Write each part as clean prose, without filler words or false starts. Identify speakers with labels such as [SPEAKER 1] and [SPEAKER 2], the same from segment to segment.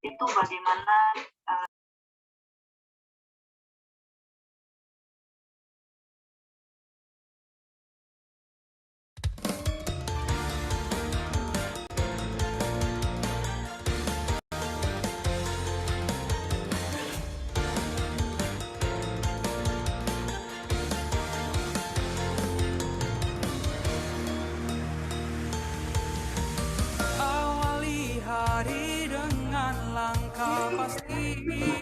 [SPEAKER 1] itu bagaimana,
[SPEAKER 2] Awali hari dengan langkah pasti.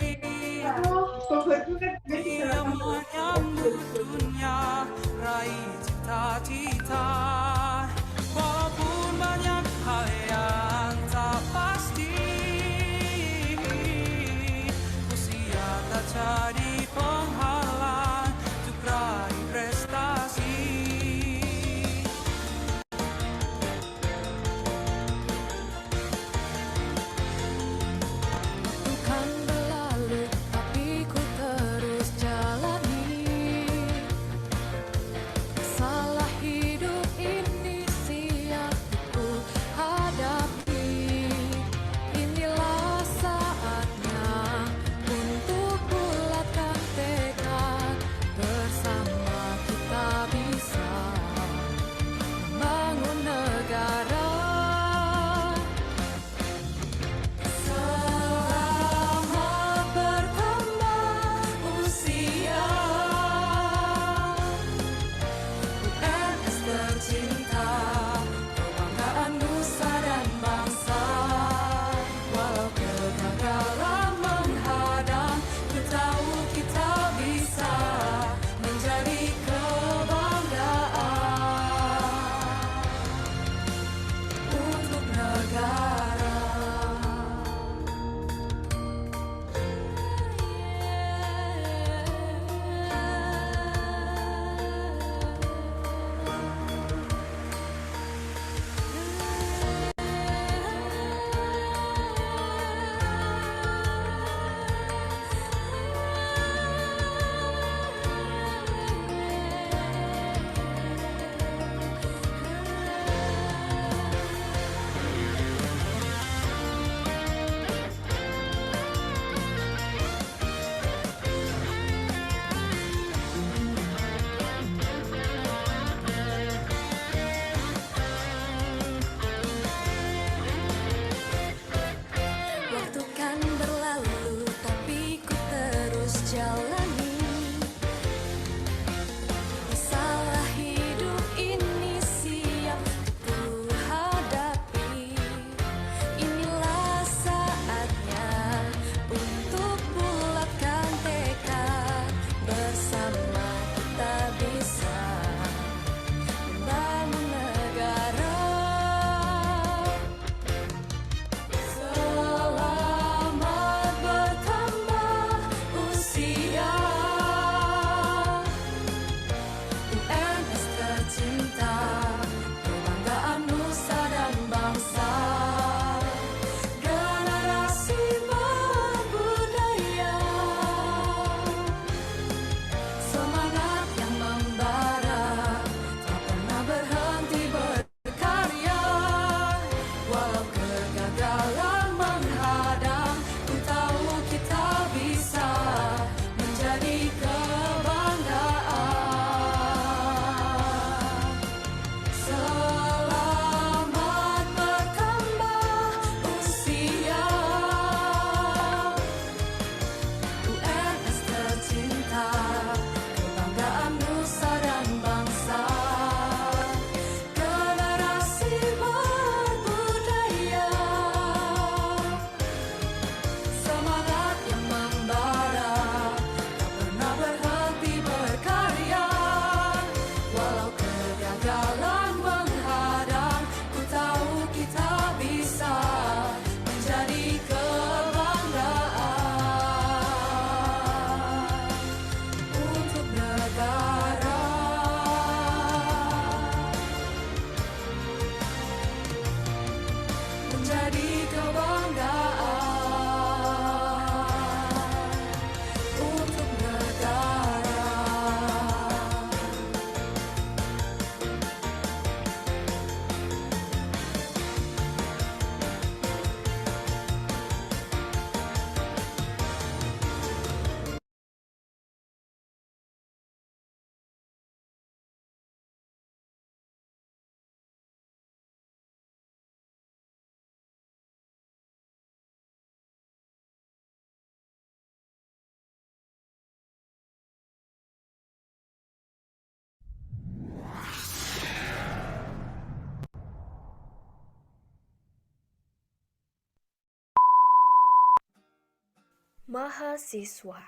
[SPEAKER 1] Mahasiswa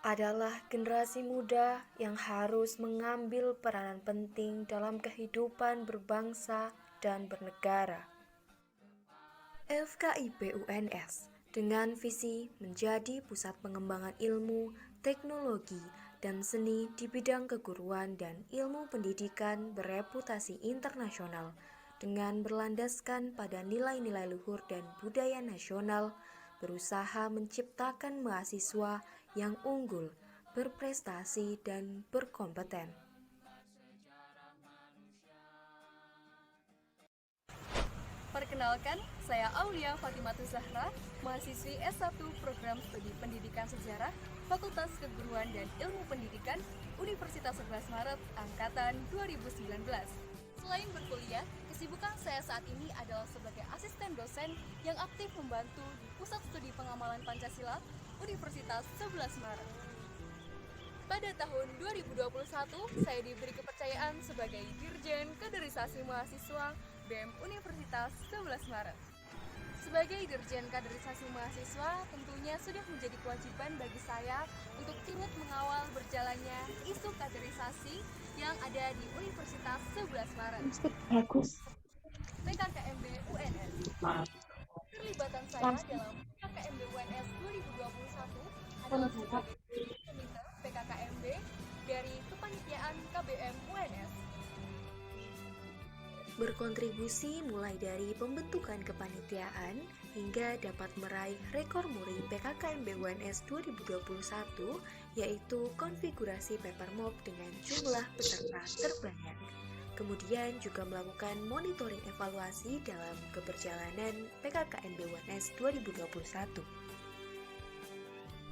[SPEAKER 1] adalah generasi muda yang harus mengambil peranan penting dalam kehidupan berbangsa dan bernegara. FKIP UNS dengan visi menjadi pusat pengembangan ilmu, teknologi, dan seni di bidang keguruan dan ilmu pendidikan bereputasi internasional dengan berlandaskan pada nilai-nilai luhur dan budaya nasional, berusaha menciptakan mahasiswa yang unggul, berprestasi, dan berkompeten.
[SPEAKER 2] Perkenalkan, saya Aulia Fatimatu Zahra, mahasiswi S1 Program Studi Pendidikan Sejarah, Fakultas Keguruan dan Ilmu Pendidikan, Universitas 11 Maret, Angkatan 2019. Selain berkuliah, kesibukan saya saat ini adalah sebagai asisten dosen yang aktif membantu di Pusat Studi Pengamalan Pancasila, Universitas 11 Maret. Pada tahun 2021, saya diberi kepercayaan sebagai Dirjen Kaderisasi Mahasiswa BEM Universitas 11 Maret. Sebagai Dirjen Kaderisasi Mahasiswa, tentunya sudah menjadi kewajiban bagi saya untuk turut mengawal berjalannya isu kaderisasi yang ada di Universitas 11 Maret.
[SPEAKER 3] Bagus.
[SPEAKER 2] PKKMB UNS. Terlibatan saya dalam PKKMB UNS 2021 adalah sebagai komite PKKMB dari kepanitiaan KBM UNS.
[SPEAKER 1] Berkontribusi mulai dari pembentukan kepanitiaan hingga dapat meraih rekor muri PKKMB UNS 2021, yaitu konfigurasi papermob dengan jumlah peserta terbanyak. Kemudian juga melakukan monitoring evaluasi dalam keberjalanan PKKMB UNS 2021.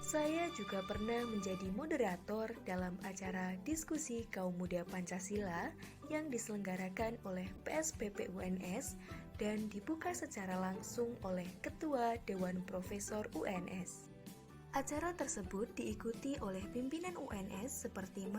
[SPEAKER 1] Saya juga pernah menjadi moderator dalam acara diskusi kaum muda Pancasila yang diselenggarakan oleh PSPP UNS dan dibuka secara langsung oleh Ketua Dewan Profesor UNS. Acara tersebut diikuti oleh pimpinan UNS seperti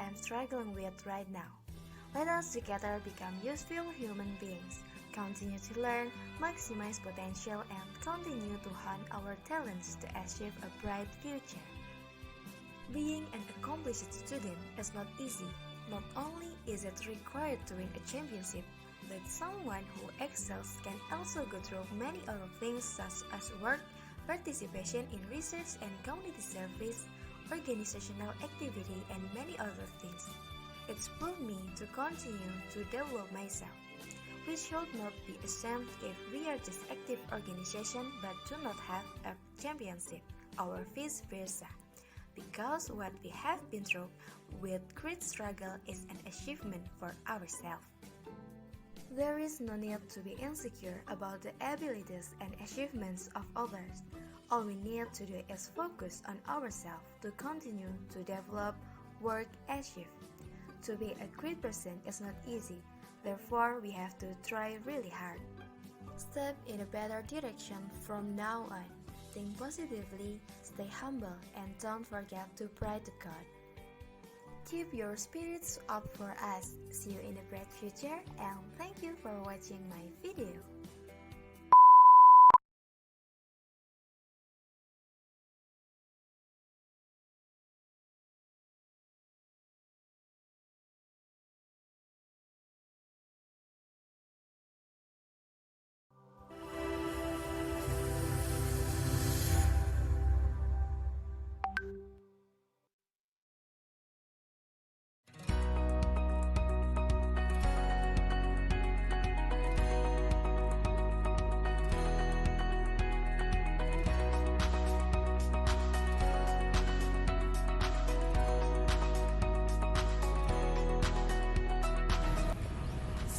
[SPEAKER 1] am struggling with right now. Let us together become useful human beings, continue to learn, maximize potential, and continue to hone our talents to achieve a bright future. Being an accomplished student is not easy. Not only is it required to win a championship, but someone who excels can also go through many other things such as work, participation in research and community service, organizational activity, and many other things. It spurred me to continue to develop myself. We should not be ashamed if we are just active organization but do not have a championship, or vice versa. Because what we have been through with great struggle is an achievement for ourselves. There is no need to be insecure about the abilities and achievements of others. All we need to do is focus on ourselves to continue to develop, work, achieve. To be a great person is not easy, therefore we have to try really hard. Step in a better direction from now on. Think positively, stay humble, and don't forget to pray to God. Keep your spirits up for us. See you in a bright future, and thank you for watching my video.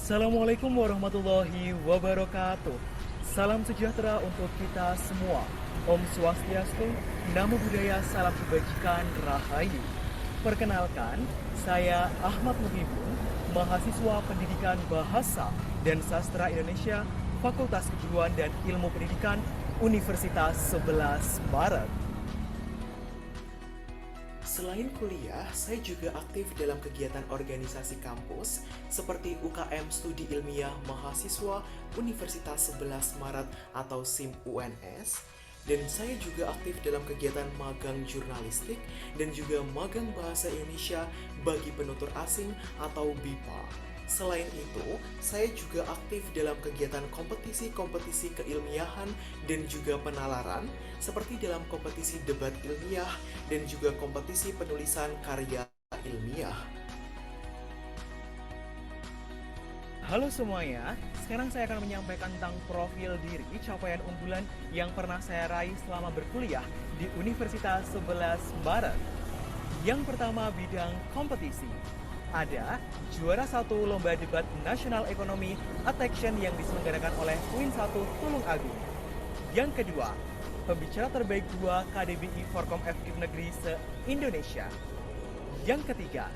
[SPEAKER 3] Assalamualaikum warahmatullahi wabarakatuh. Salam sejahtera untuk kita semua. Om Swastiastu, Namo Buddhaya, salam kebajikan, rahayu. Perkenalkan, saya Ahmad Muhibun, mahasiswa Pendidikan Bahasa dan Sastra Indonesia, Fakultas Keguruan dan Ilmu Pendidikan, Universitas 11 Maret.
[SPEAKER 4] Selain kuliah, saya juga aktif dalam kegiatan organisasi kampus seperti UKM Studi Ilmiah Mahasiswa Universitas 11 Maret atau SIM-UNS, dan saya juga aktif dalam kegiatan magang jurnalistik dan juga magang bahasa Indonesia bagi penutur asing atau BIPA. Selain itu, saya juga aktif dalam kegiatan kompetisi-kompetisi keilmiahan dan juga penalaran, seperti dalam kompetisi debat ilmiah dan juga kompetisi penulisan karya ilmiah.
[SPEAKER 3] Halo semuanya, sekarang saya akan menyampaikan tentang profil diri capaian unggulan yang pernah saya raih selama berkuliah di Universitas 11 Maret. Yang pertama, bidang kompetisi. Ada juara 1 Lomba Debat Nasional Ekonomi Attraction yang diselenggarakan oleh UIN 1 Tulung Agung. Yang kedua, pembicara terbaik 2 KDBI Forkom FIP Negeri se-Indonesia. Yang ketiga,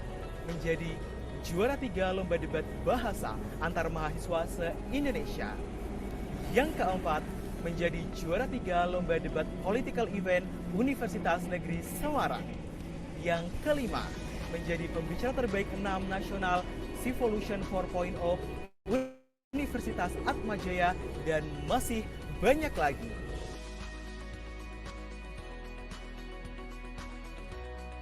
[SPEAKER 3] menjadi juara 3 Lomba Debat Bahasa antar mahasiswa se-Indonesia. Yang keempat, menjadi juara 3 Lomba Debat Political Event Universitas Negeri Semarang. Yang kelima, menjadi pembicara terbaik 6 nasional Civolution 4.0 Universitas Atmajaya, dan masih banyak lagi.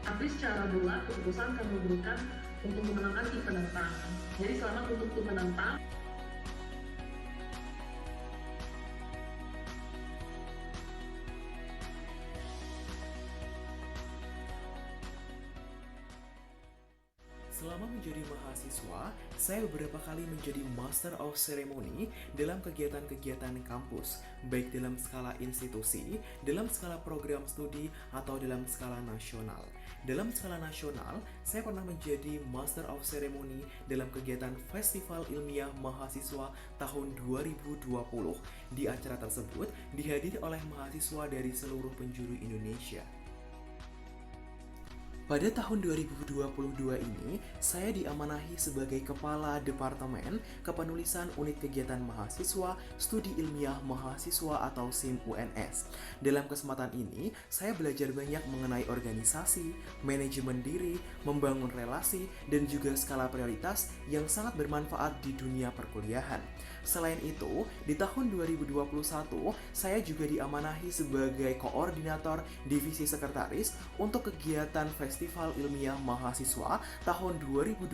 [SPEAKER 5] Tapi secara bulat keputusan kami berikan untuk memenangkan tim penentang. Jadi selamat untuk tim penentang.
[SPEAKER 4] Selama menjadi mahasiswa, saya beberapa kali menjadi Master of Ceremony dalam kegiatan-kegiatan kampus, baik dalam skala institusi, dalam skala program studi, atau dalam skala nasional. Dalam skala nasional, saya pernah menjadi Master of Ceremony dalam kegiatan Festival Ilmiah Mahasiswa tahun 2020. Di acara tersebut dihadiri oleh mahasiswa dari seluruh penjuru Indonesia. Pada tahun 2022 ini, saya diamanahi sebagai Kepala Departemen Kepenulisan Unit Kegiatan Mahasiswa Studi Ilmiah Mahasiswa atau SIM UNS. Dalam kesempatan ini, saya belajar banyak mengenai organisasi, manajemen diri, membangun relasi, dan juga skala prioritas yang sangat bermanfaat di dunia perkuliahan. Selain itu, di tahun 2021, saya juga diamanahi sebagai Koordinator Divisi Sekretaris untuk kegiatan Festival Ilmiah Mahasiswa tahun 2021.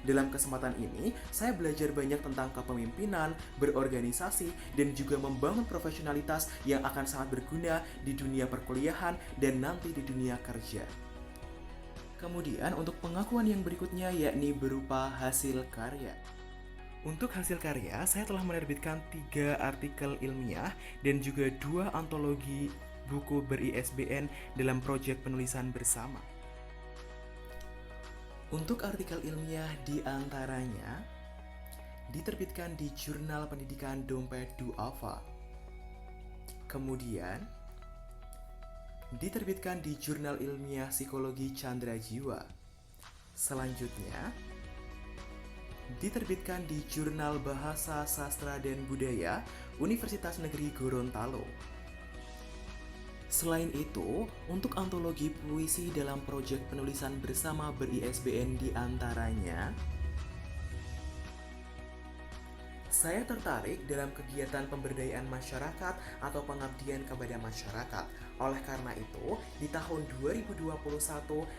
[SPEAKER 4] Dalam kesempatan ini, saya belajar banyak tentang kepemimpinan, berorganisasi, dan juga membangun profesionalitas yang akan sangat berguna di dunia perkuliahan dan nanti di dunia kerja. Kemudian untuk pengakuan yang berikutnya yakni berupa hasil karya. Untuk hasil karya, saya telah menerbitkan 3 artikel ilmiah dan juga 2 antologi buku ber-ISBN dalam proyek penulisan bersama. Untuk artikel ilmiah diantaranya diterbitkan di Jurnal Pendidikan Dompet Duafa. Kemudian diterbitkan di Jurnal Ilmiah Psikologi Chandra Jiwa. Selanjutnya diterbitkan di Jurnal Bahasa Sastra dan Budaya Universitas Negeri Gorontalo. Selain itu, untuk antologi puisi dalam proyek penulisan bersama ber-ISBN diantaranya, saya tertarik dalam kegiatan pemberdayaan masyarakat atau pengabdian kepada masyarakat. Oleh karena itu, di tahun 2021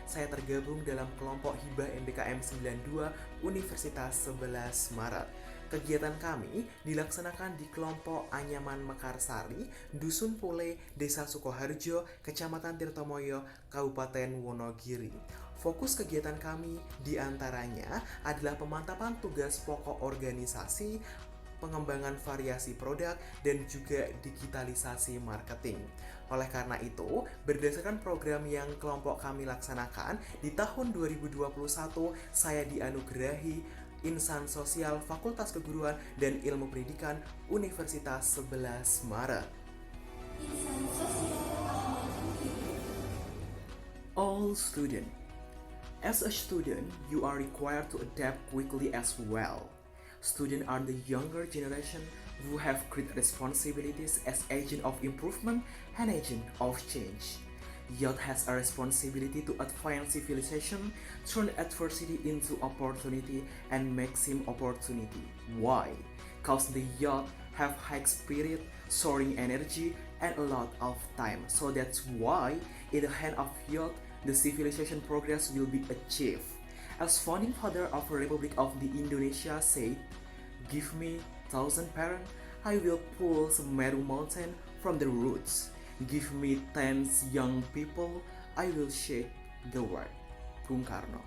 [SPEAKER 4] saya tergabung dalam kelompok Hibah MBKM 92 Universitas 11 Maret. Kegiatan kami dilaksanakan di kelompok Anyaman Mekarsari, Dusun Pule, Desa Sukoharjo, Kecamatan Tirtomoyo, Kabupaten Wonogiri. Fokus kegiatan kami diantaranya adalah pemantapan tugas pokok organisasi, pengembangan variasi produk, dan juga digitalisasi marketing. Oleh karena itu, berdasarkan program yang kelompok kami laksanakan, di tahun 2021 saya dianugerahi Insan Sosial Fakultas Keguruan dan Ilmu Pendidikan Universitas 11 Maret. All student. As a student, you are required to adapt quickly as well. Students are the younger generation who have great responsibilities as agent of improvement and agent of change. Youth has a responsibility to advance civilization, turn adversity into opportunity, and maximum opportunity. Why? Because the youth have high spirit, soaring energy, and a lot of time. So that's why, in the hand of youth, the civilization progress will be achieved. As founding father of the Republic of the Indonesia said, "Give me 1,000 parents, I will pull Semeru mountain from the roots. Give me 10 young people, I will shake the world." Bung Karno.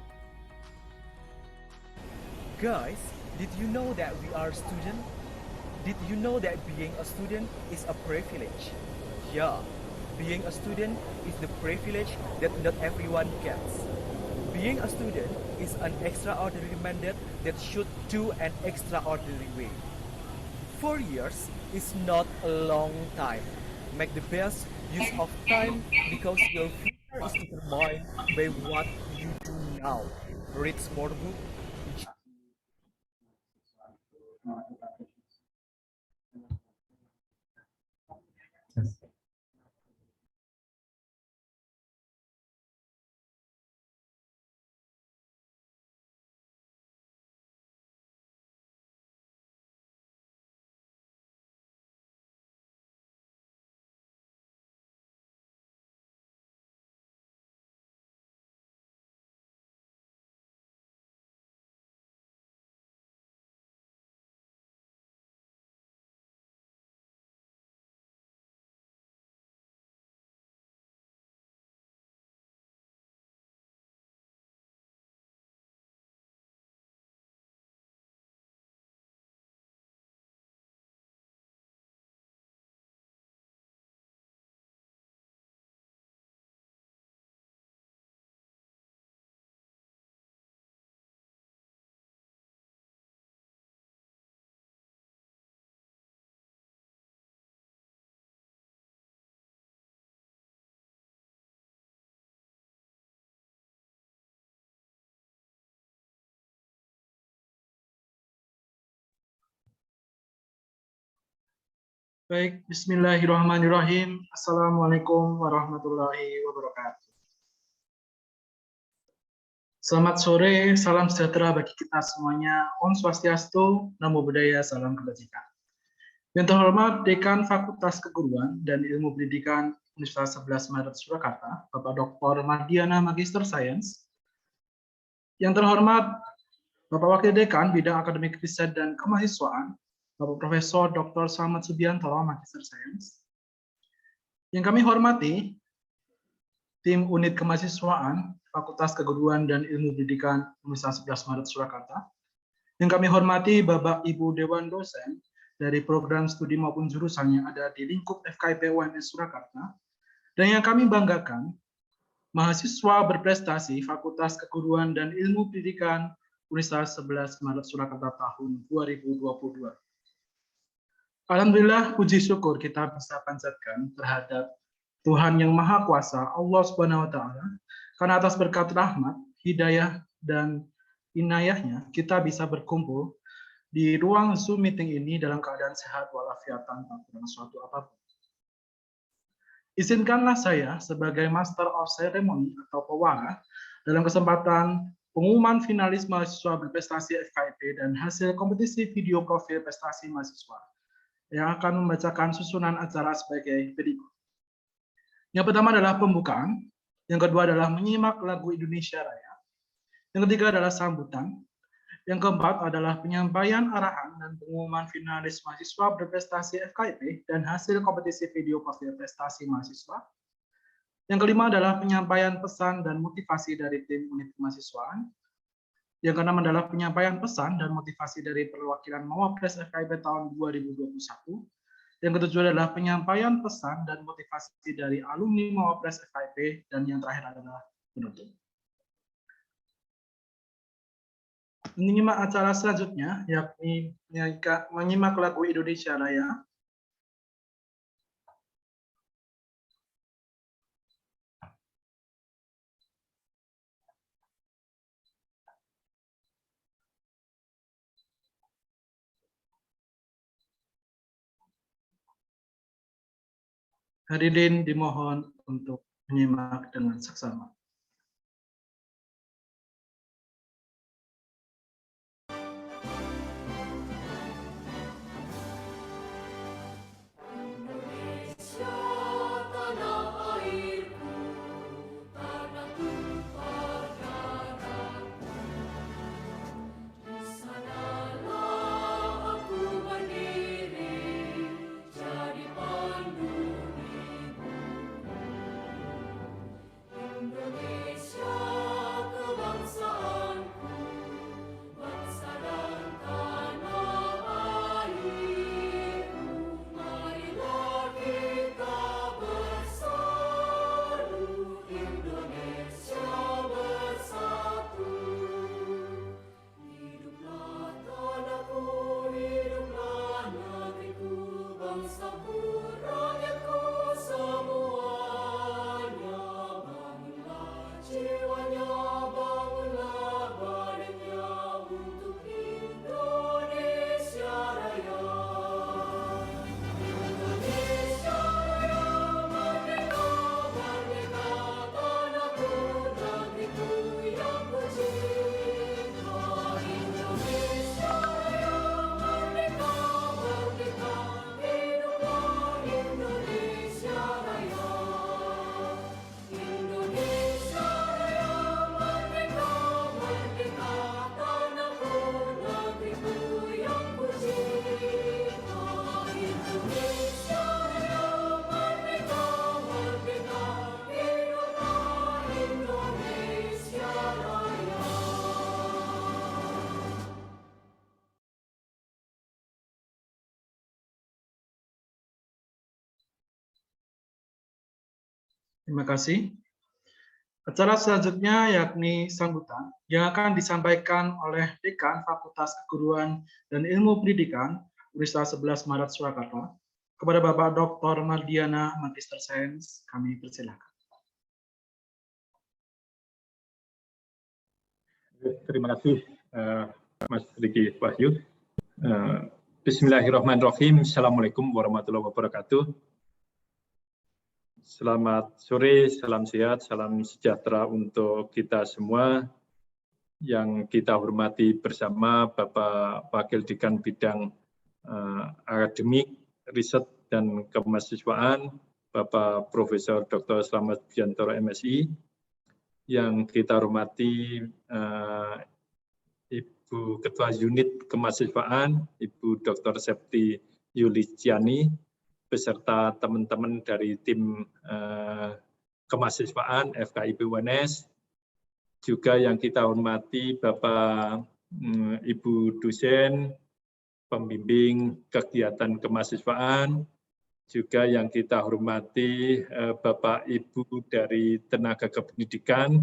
[SPEAKER 3] Guys, did you know that we are students? Did you know that being a student is a privilege? Yeah, being a student is the privilege that not everyone gets. Being a student is an extraordinary mandate that should do an extraordinary way. 4 years is not a long time. Make the best use of time because your future is determined by what you do now. Read smart book,
[SPEAKER 6] Baik, bismillahirrahmanirrahim. Assalamualaikum warahmatullahi wabarakatuh. Selamat sore, salam sejahtera bagi kita semuanya. Om Swastiastu, Namo Buddhaya, salam kebajikan. Yang terhormat Dekan Fakultas Keguruan dan Ilmu Pendidikan Universitas 11 Maret Surakarta, Bapak Dr. Mardiana Magister Sains. Yang terhormat Bapak Wakil Dekan Bidang Akademik Riset dan Kemahasiswaan, Bapak Profesor Dr. Slamet Subiantoro, Magister Sains. Yang kami hormati, tim Unit Kemahasiswaan, Fakultas Keguruan dan Ilmu Pendidikan Universitas 11 Maret Surakarta. Yang kami hormati Bapak Ibu Dewan Dosen dari program studi maupun jurusan yang ada di lingkup FKIP UNS Surakarta. Dan yang kami banggakan, mahasiswa berprestasi Fakultas Keguruan dan Ilmu Pendidikan Universitas 11 Maret Surakarta tahun 2022. Alhamdulillah, puji syukur kita bisa panjatkan terhadap Tuhan yang Maha Kuasa, Allah Subhanahu wa Ta'ala, karena atas berkat rahmat, hidayah, dan inayahnya, kita bisa berkumpul di ruang Zoom meeting ini dalam keadaan sehat walafiat tanpa kurang suatu apapun. Izinkanlah saya sebagai Master of Ceremony atau pewara dalam kesempatan pengumuman finalis mahasiswa berprestasi FKIP dan hasil kompetisi video profil prestasi mahasiswa yang akan membacakan susunan acara sebagai berikut. Yang pertama adalah pembukaan, yang kedua adalah menyimak lagu Indonesia Raya, yang ketiga adalah sambutan, yang keempat adalah penyampaian arahan dan pengumuman finalis mahasiswa berprestasi FKIP dan hasil kompetisi video profil prestasi mahasiswa. Yang kelima adalah penyampaian pesan dan motivasi dari tim unit kemahasiswaan. Yang keenam adalah penyampaian pesan dan motivasi dari perwakilan Mawapres FKIP tahun 2021. Yang ketujuh adalah penyampaian pesan dan motivasi dari alumni Mawapres FKIP, dan yang terakhir adalah penutup. Menyimak acara selanjutnya, yakni menyimak lagu Indonesia Raya. Hadirin dimohon untuk menyimak dengan seksama. Terima kasih. Acara selanjutnya yakni sambutan yang akan disampaikan oleh Dekan Fakultas Keguruan dan Ilmu Pendidikan Universitas 11 Maret Surakarta kepada Bapak Dr. Mardiana Magister Sains. Kami persilakan.
[SPEAKER 7] Terima kasih Mas Riki Wahyu. Bismillahirrahmanirrahim. Assalamualaikum warahmatullahi wabarakatuh. Selamat sore, salam sehat, salam sejahtera untuk kita semua. Yang kita hormati bersama Bapak Wakil Dekan Bidang Akademik, Riset, dan Kemahasiswaan, Bapak Profesor Dr. Slamet Biantoro MSI. Yang kita hormati Ibu Ketua Unit Kemahasiswaan, Ibu Dr. Septi Yuliciani, beserta teman-teman dari tim Kemahasiswaan FKIP UNS, juga yang kita hormati Bapak Ibu dosen, pembimbing kegiatan kemahasiswaan, juga yang kita hormati Bapak Ibu dari tenaga kependidikan,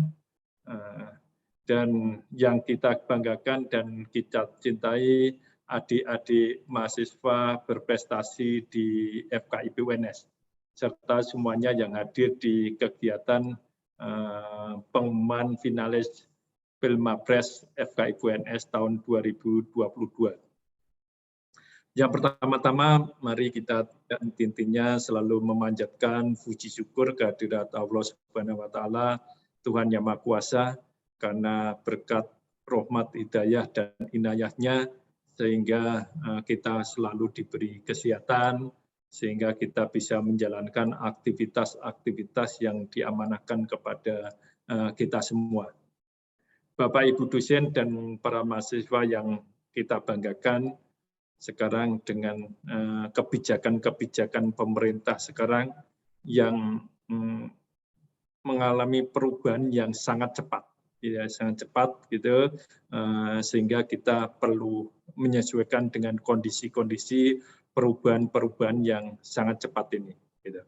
[SPEAKER 7] dan yang kita banggakan dan kita cintai adik-adik mahasiswa berprestasi di FKIP UNS, serta semuanya yang hadir di kegiatan pengumuman finalis Pilmapres FKIP UNS tahun 2022. Yang pertama-tama, mari kita intinya selalu memanjatkan puji syukur kehadirat Allah Subhanahu wa Ta'ala, Tuhan Yang Maha Kuasa, karena berkat rahmat, hidayah, dan inayahnya, sehingga kita selalu diberi kesehatan, sehingga kita bisa menjalankan aktivitas-aktivitas yang diamanahkan kepada kita semua. Bapak, Ibu dosen, dan para mahasiswa yang kita banggakan, sekarang dengan kebijakan-kebijakan pemerintah sekarang yang mengalami perubahan yang sangat cepat. Ya, sangat cepat gitu, sehingga kita perlu menyesuaikan dengan kondisi-kondisi perubahan-perubahan yang sangat cepat ini. Gitu.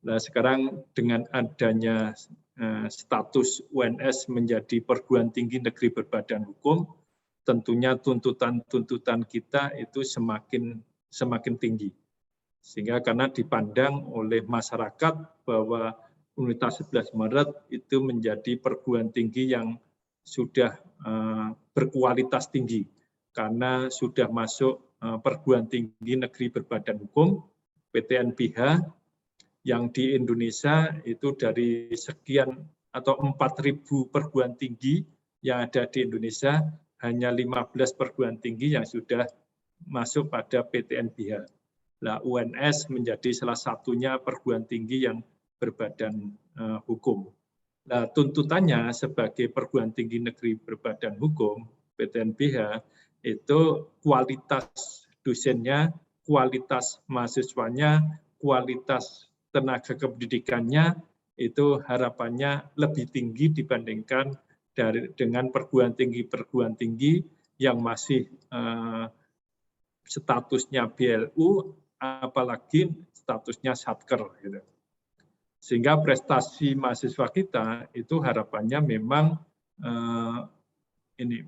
[SPEAKER 7] Nah, sekarang dengan adanya status UNS menjadi perguruan tinggi negeri berbadan hukum, tentunya tuntutan-tuntutan kita itu semakin tinggi, sehingga karena dipandang oleh masyarakat bahwa Universitas 11 Maret itu menjadi perguruan tinggi yang sudah berkualitas tinggi karena sudah masuk perguruan tinggi negeri berbadan hukum PTNBH yang di Indonesia itu dari sekian atau 4.000 perguruan tinggi yang ada di Indonesia, hanya 15 perguruan tinggi yang sudah masuk pada PTNBH. Nah, UNS menjadi salah satunya perguruan tinggi yang berbadan hukum. Nah, tuntutannya sebagai perguruan tinggi negeri berbadan hukum PTNBH itu kualitas dosennya, kualitas mahasiswanya, kualitas tenaga kependidikannya itu harapannya lebih tinggi dibandingkan dengan perguruan tinggi yang masih statusnya BLU, apalagi statusnya satker. Gitu. Sehingga prestasi mahasiswa kita itu harapannya memang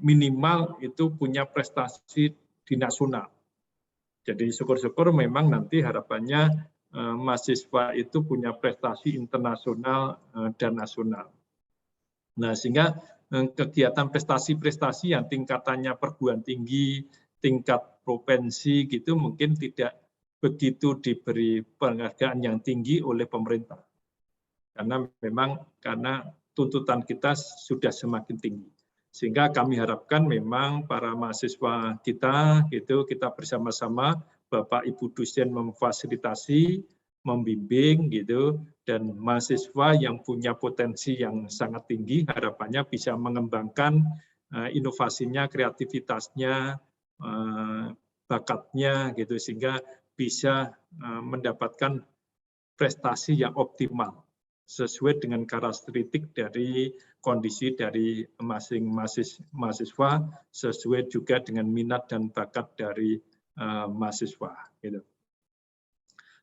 [SPEAKER 7] minimal itu punya prestasi di nasional. Jadi syukur-syukur memang nanti harapannya mahasiswa itu punya prestasi internasional dan nasional. Nah, sehingga kegiatan prestasi-prestasi yang tingkatannya perguruan tinggi, tingkat provinsi gitu mungkin tidak begitu diberi penghargaan yang tinggi oleh pemerintah. Karena tuntutan kita sudah semakin tinggi, sehingga kami harapkan memang para mahasiswa kita gitu, kita bersama-sama Bapak Ibu dosen memfasilitasi, membimbing gitu, dan mahasiswa yang punya potensi yang sangat tinggi harapannya bisa mengembangkan inovasinya, kreativitasnya, bakatnya gitu, sehingga bisa mendapatkan prestasi yang optimal sesuai dengan karakteristik dari kondisi dari masing-masing mahasiswa, sesuai juga dengan minat dan bakat dari mahasiswa. Gitu.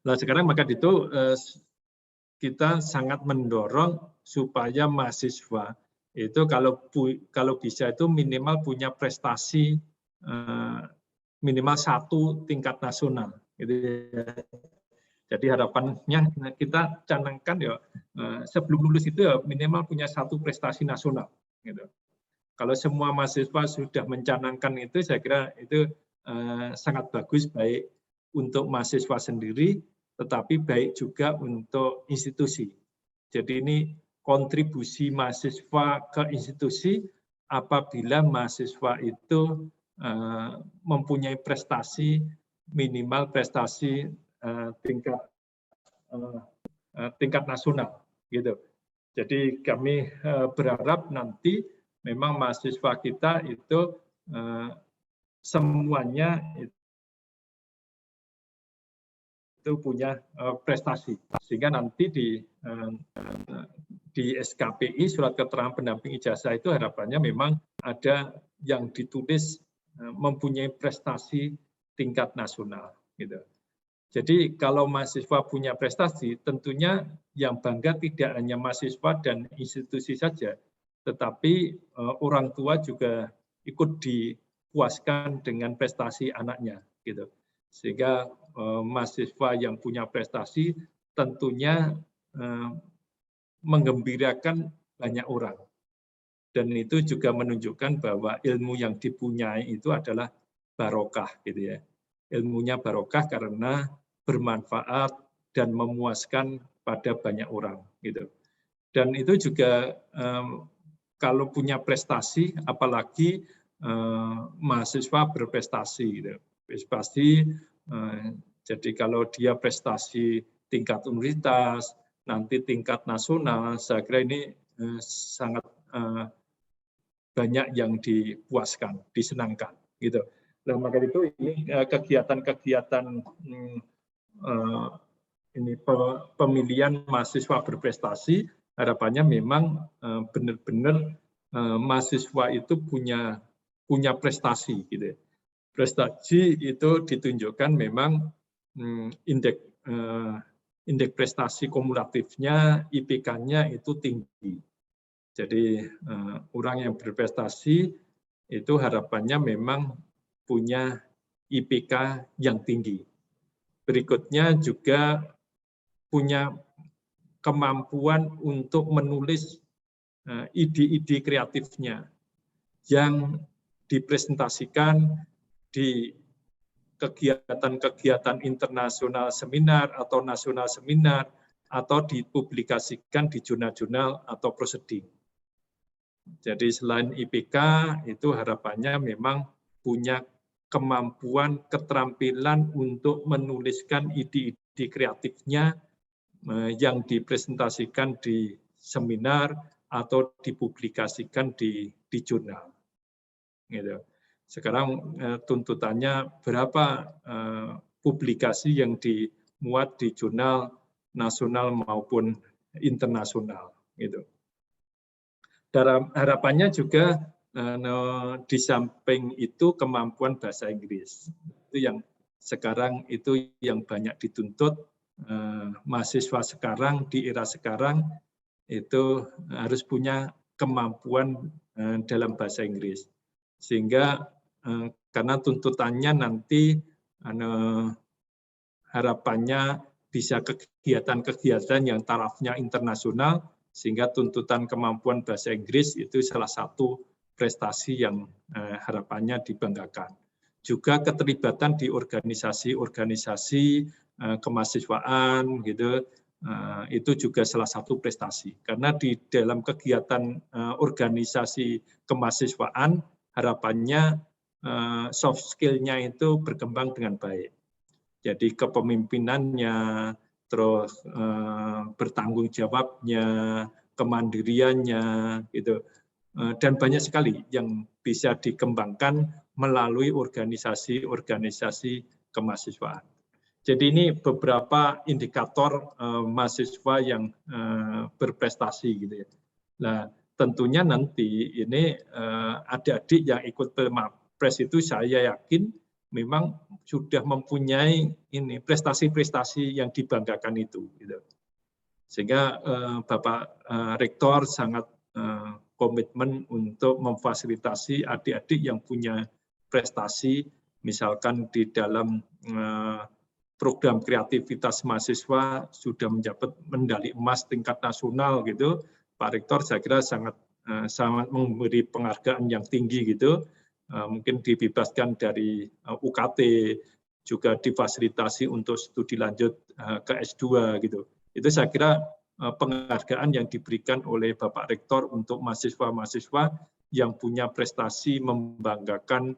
[SPEAKER 7] Nah, sekarang maka itu kita sangat mendorong supaya mahasiswa itu kalau bisa itu minimal punya prestasi minimal 1 tingkat nasional. Gitu. Jadi harapannya kita canangkan ya sebelum lulus itu ya minimal punya 1 prestasi nasional. Gitu. Kalau semua mahasiswa sudah mencanangkan itu, saya kira itu sangat bagus, baik untuk mahasiswa sendiri, tetapi baik juga untuk institusi. Jadi ini kontribusi mahasiswa ke institusi apabila mahasiswa itu mempunyai prestasi, minimal prestasi tingkat nasional, gitu. Jadi kami berharap nanti memang mahasiswa kita itu semuanya itu punya prestasi, sehingga nanti di SKPI, surat keterangan pendamping ijazah, itu harapannya memang ada yang ditulis mempunyai prestasi tingkat nasional, gitu. Jadi kalau mahasiswa punya prestasi, tentunya yang bangga tidak hanya mahasiswa dan institusi saja, tetapi orang tua juga ikut dipuaskan dengan prestasi anaknya, gitu. Sehingga mahasiswa yang punya prestasi tentunya menggembirakan banyak orang. Dan itu juga menunjukkan bahwa ilmu yang dipunyai itu adalah barokah, gitu ya. Ilmunya barokah karena bermanfaat dan memuaskan pada banyak orang, gitu. Dan itu juga kalau punya prestasi, apalagi mahasiswa berprestasi, gitu. Prestasi, jadi kalau dia prestasi tingkat universitas, nanti tingkat nasional, saya kira ini sangat banyak yang dipuaskan, disenangkan, gitu. Nah, maka itu ini kegiatan-kegiatan ini pemilihan mahasiswa berprestasi, harapannya memang benar-benar mahasiswa itu punya prestasi, gitu. Prestasi itu ditunjukkan memang indeks prestasi kumulatifnya, IPK-nya itu tinggi. Jadi orang yang berprestasi itu harapannya memang punya IPK yang tinggi. Berikutnya juga punya kemampuan untuk menulis ide-ide kreatifnya yang dipresentasikan di kegiatan-kegiatan internasional seminar atau nasional seminar atau dipublikasikan di jurnal-jurnal atau proceeding. Jadi selain IPK itu harapannya memang punya kemampuan, keterampilan untuk menuliskan ide-ide kreatifnya yang dipresentasikan di seminar atau dipublikasikan di jurnal. Gitu. Sekarang tuntutannya berapa publikasi yang dimuat di jurnal nasional maupun internasional. Gitu. Dan harapannya juga di samping itu kemampuan bahasa Inggris. Itu yang sekarang itu yang banyak dituntut mahasiswa sekarang di era sekarang itu harus punya kemampuan dalam bahasa Inggris. Sehingga karena tuntutannya nanti harapannya bisa kegiatan-kegiatan yang tarafnya internasional, sehingga tuntutan kemampuan bahasa Inggris itu salah satu prestasi yang harapannya dibanggakan. Juga keterlibatan di organisasi-organisasi kemahasiswaan, gitu, itu juga salah satu prestasi. Karena di dalam kegiatan organisasi kemahasiswaan, harapannya soft skill-nya itu berkembang dengan baik. Jadi kepemimpinannya, terus bertanggung jawabnya, kemandiriannya, gitu. Dan banyak sekali yang bisa dikembangkan melalui organisasi-organisasi kemahasiswaan. Jadi ini beberapa indikator mahasiswa yang berprestasi, gitu ya. Nah, tentunya nanti ini adik-adik yang ikut Pelmapres itu saya yakin memang sudah mempunyai ini prestasi-prestasi yang dibanggakan itu, gitu. Sehingga Bapak Rektor sangat komitmen untuk memfasilitasi adik-adik yang punya prestasi, misalkan di dalam program kreativitas mahasiswa sudah mendapat medali emas tingkat nasional, gitu. Pak Rektor saya kira sangat memberi penghargaan yang tinggi, gitu. mungkin dibebaskan dari UKT, juga difasilitasi untuk studi lanjut ke S2 gitu. Itu saya kira penghargaan yang diberikan oleh Bapak Rektor untuk mahasiswa-mahasiswa yang punya prestasi membanggakan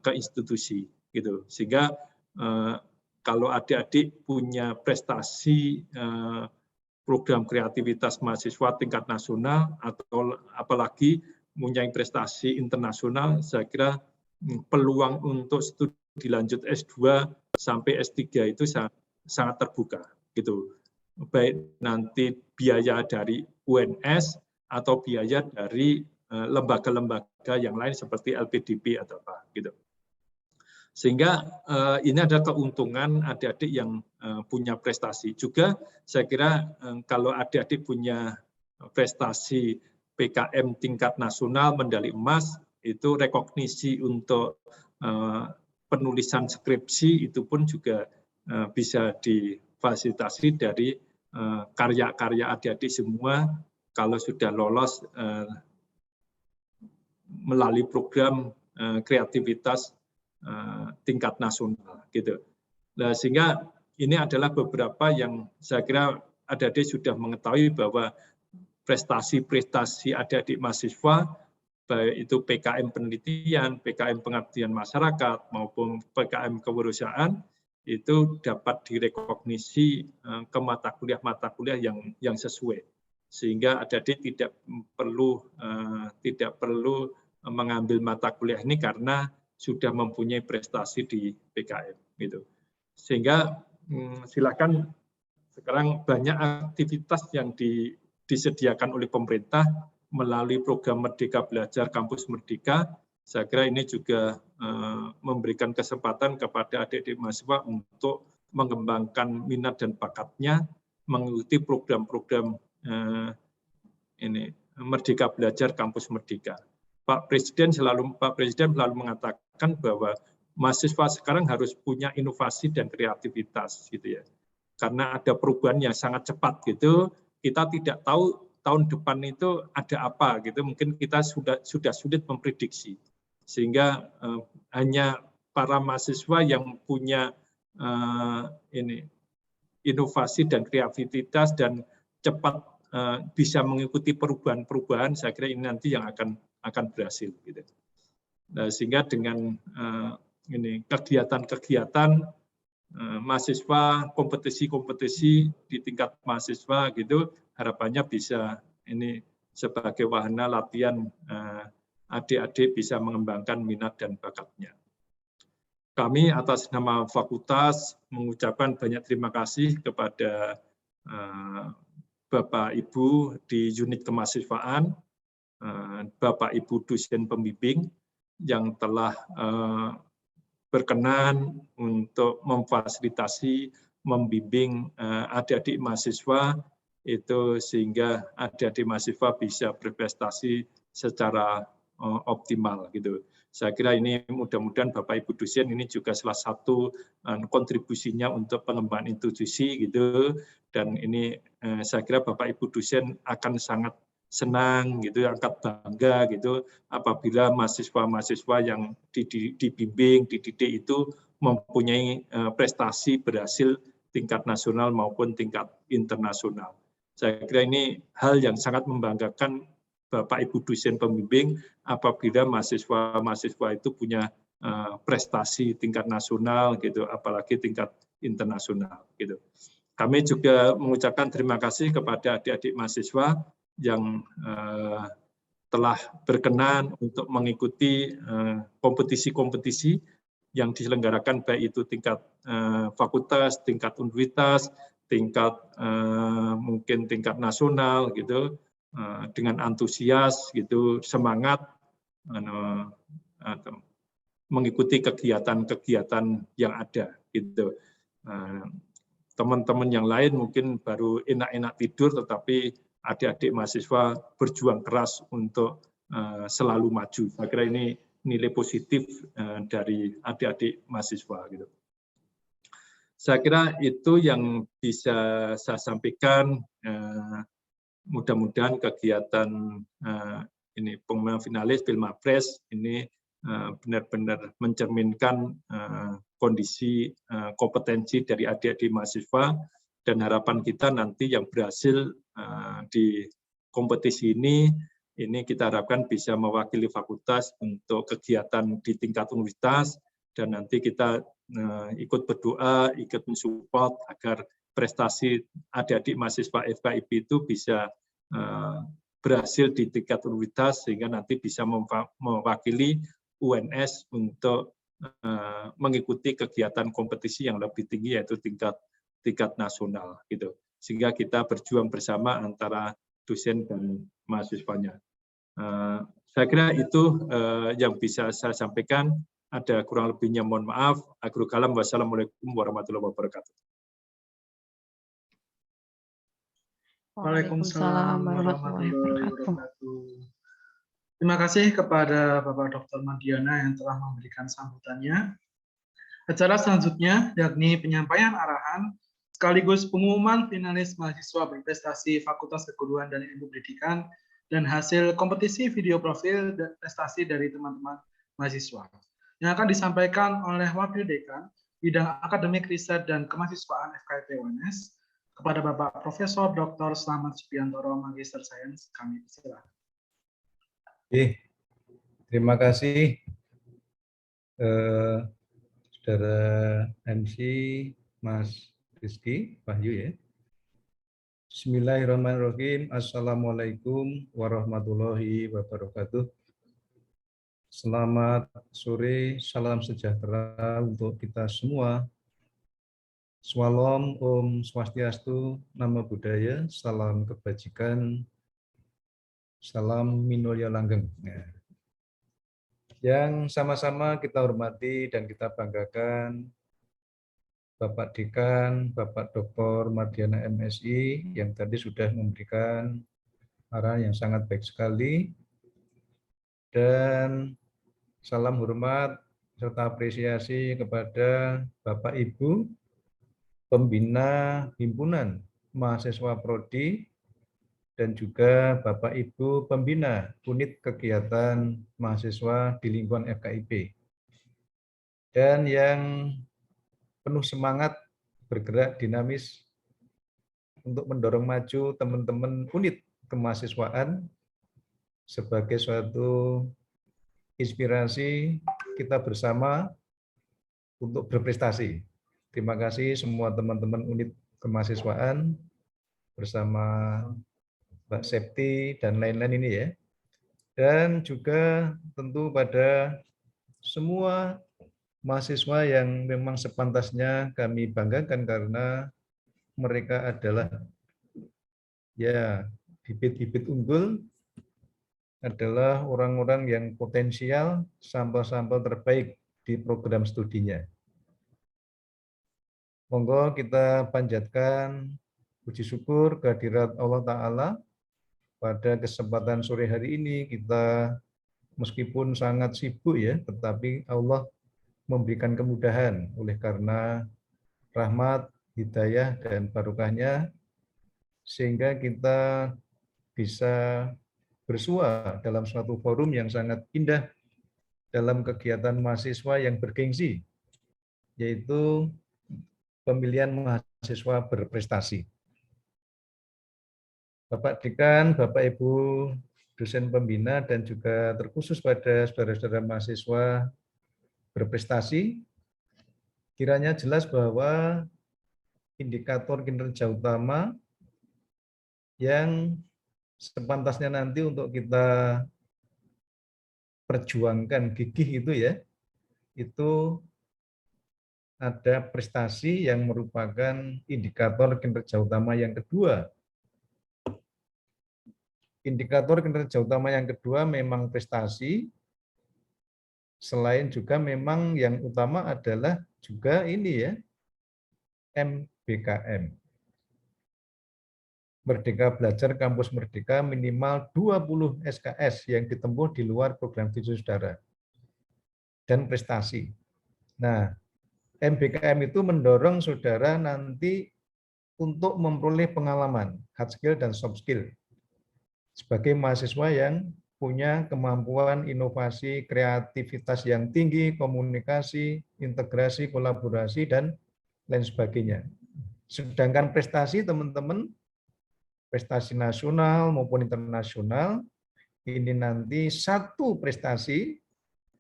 [SPEAKER 7] ke institusi gitu. Sehingga kalau adik-adik punya prestasi program kreativitas mahasiswa tingkat nasional atau apalagi mempunyai prestasi internasional, saya kira peluang untuk studi lanjut S2 sampai S3 itu sangat terbuka gitu. Baik nanti biaya dari UNS atau biaya dari lembaga-lembaga yang lain seperti LPDP atau apa gitu. Sehingga ini ada keuntungan adik-adik yang punya prestasi. Juga saya kira kalau adik-adik punya prestasi PKM tingkat nasional medali emas, itu rekognisi untuk penulisan skripsi itu pun juga bisa difasilitasi dari karya-karya adik-adik semua kalau sudah lolos melalui program kreativitas tingkat nasional gitu. Nah, sehingga ini adalah beberapa yang saya kira adik-adik sudah mengetahui bahwa prestasi-prestasi adik-adik mahasiswa, baik itu PKM penelitian, PKM pengabdian masyarakat, maupun PKM kewirausahaan, itu dapat direkognisi ke mata kuliah yang sesuai. Sehingga adik-adik tidak perlu mengambil mata kuliah ini karena sudah mempunyai prestasi di PKM. Gitu. Sehingga silakan sekarang banyak aktivitas yang disediakan oleh pemerintah melalui program Merdeka Belajar Kampus Merdeka. Saya kira ini juga memberikan kesempatan kepada adik-adik mahasiswa untuk mengembangkan minat dan bakatnya, mengikuti program-program ini Merdeka Belajar Kampus Merdeka. Pak Presiden selalu mengatakan bahwa mahasiswa sekarang harus punya inovasi dan kreativitas gitu ya. Karena ada perubahan yang sangat cepat gitu, kita tidak tahu tahun depan itu ada apa gitu, mungkin kita sudah sulit memprediksi. Sehingga hanya para mahasiswa yang punya inovasi dan kreativitas dan cepat bisa mengikuti perubahan-perubahan, saya kira ini nanti yang akan berhasil gitu. Nah, sehingga dengan kegiatan-kegiatan mahasiswa, kompetisi-kompetisi di tingkat mahasiswa gitu, harapannya bisa ini sebagai wahana latihan adik-adik bisa mengembangkan minat dan bakatnya. Kami atas nama fakultas mengucapkan banyak terima kasih kepada Bapak Ibu di unit kemahasiswaan, Bapak Ibu dosen pembimbing yang telah berkenan untuk memfasilitasi, membimbing adik-adik mahasiswa itu sehingga adik-adik mahasiswa bisa berprestasi secara optimal gitu. Saya kira ini mudah-mudahan Bapak Ibu dosen ini juga salah satu kontribusinya untuk pengembangan institusi gitu, dan ini saya kira Bapak Ibu dosen akan sangat senang gitu, angkat bangga gitu apabila mahasiswa-mahasiswa yang dibimbing, dididik itu mempunyai prestasi berhasil tingkat nasional maupun tingkat internasional. Saya kira ini hal yang sangat membanggakan Bapak Ibu dosen pembimbing apabila mahasiswa-mahasiswa itu punya prestasi tingkat nasional gitu, apalagi tingkat internasional gitu. Kami juga mengucapkan terima kasih kepada adik-adik mahasiswa yang telah berkenan untuk mengikuti kompetisi-kompetisi yang diselenggarakan baik itu tingkat fakultas, tingkat universitas, tingkat mungkin tingkat nasional gitu, dengan antusias gitu, semangat mengikuti kegiatan-kegiatan yang ada gitu. Teman-teman yang lain mungkin baru enak-enak tidur, tetapi adik-adik mahasiswa berjuang keras untuk selalu maju. Saya kira ini nilai positif dari adik-adik mahasiswa gitu. Saya kira itu yang bisa saya sampaikan. Mudah-mudahan kegiatan ini pengumuman finalis Pilmapres ini benar-benar mencerminkan kondisi kompetensi dari adik-adik mahasiswa, dan harapan kita nanti yang berhasil di kompetisi ini kita harapkan bisa mewakili fakultas untuk kegiatan di tingkat universitas, dan nanti kita ikut berdoa, ikut mensupport agar prestasi adik-adik mahasiswa FKIP itu bisa berhasil di tingkat universitas, sehingga nanti bisa mewakili UNS untuk mengikuti kegiatan kompetisi yang lebih tinggi, yaitu tingkat nasional gitu. Sehingga kita berjuang bersama antara dosen dan mahasiswanya. Saya kira itu yang bisa saya sampaikan. Ada kurang lebihnya mohon maaf. Akhirul kalam, wassalamualaikum warahmatullahi wabarakatuh.
[SPEAKER 6] Waalaikumsalam warahmatullahi wabarakatuh. Terima kasih kepada Bapak Dr. Madiana yang telah memberikan sambutannya. Acara selanjutnya yakni penyampaian arahan sekaligus pengumuman finalis mahasiswa berprestasi Fakultas Keguruan dan Ilmu Pendidikan dan hasil kompetisi video profil dan prestasi dari teman-teman mahasiswa yang akan disampaikan oleh Wakil Dekan Bidang Akademik Riset dan Kemahasiswaan FKIP UNS kepada Bapak Profesor Dr. Slamet Subiantoro, Magister Sains. Kami persilakan.
[SPEAKER 8] Terima kasih Saudara MC Mas Rizky Wahyu ya. Bismillahirrahmanirrahim. Assalamualaikum warahmatullahi wabarakatuh. Selamat sore, salam sejahtera untuk kita semua. Swalom, Om Swastiastu, Namo Buddhaya, salam kebajikan, salam minulya langgeng. Yang sama-sama kita hormati dan kita banggakan Bapak Dekan, Bapak Dr. Madiana MSI yang tadi sudah memberikan arahan yang sangat baik sekali. Dan salam hormat serta apresiasi kepada Bapak Ibu Pembina Himpunan Mahasiswa Prodi dan juga Bapak Ibu Pembina Unit Kegiatan Mahasiswa di lingkungan FKIP. Dan yang penuh semangat, bergerak dinamis untuk mendorong maju teman-teman unit kemahasiswaan sebagai suatu inspirasi kita bersama untuk berprestasi. Terima kasih semua teman-teman unit kemahasiswaan bersama Mbak Septi dan lain-lain ini ya. Dan juga tentu pada semua mahasiswa yang memang sepantasnya kami banggakan karena mereka adalah ya bibit-bibit unggul, adalah orang-orang yang potensial, sampel-sampel terbaik di program studinya. Monggo kita panjatkan puji syukur kehadirat Allah Ta'ala pada kesempatan sore hari ini. Kita meskipun sangat sibuk ya, tetapi Allah memberikan kemudahan oleh karena rahmat, hidayah, dan barokahnya, sehingga kita bisa bersua dalam suatu forum yang sangat indah dalam kegiatan mahasiswa yang bergengsi, yaitu pemilihan mahasiswa berprestasi. Bapak Dekan, Bapak Ibu dosen pembina, dan juga terkhusus pada saudara-saudara mahasiswa berprestasi, kiranya jelas bahwa indikator kinerja utama yang sepantasnya nanti untuk kita perjuangkan gigih itu ya, itu ada prestasi yang merupakan indikator kinerja utama yang kedua. Indikator kinerja utama yang kedua memang prestasi, selain juga memang yang utama adalah juga ini ya, MBKM. Merdeka Belajar Kampus Merdeka minimal 20 SKS yang ditempuh di luar program studi saudara. Dan prestasi. Nah, MBKM itu mendorong saudara nanti untuk memperoleh pengalaman, hard skill dan soft skill, sebagai mahasiswa yang punya kemampuan inovasi, kreativitas yang tinggi, komunikasi, integrasi, kolaborasi, dan lain sebagainya. Sedangkan prestasi teman-teman, prestasi nasional maupun internasional, ini nanti satu prestasi,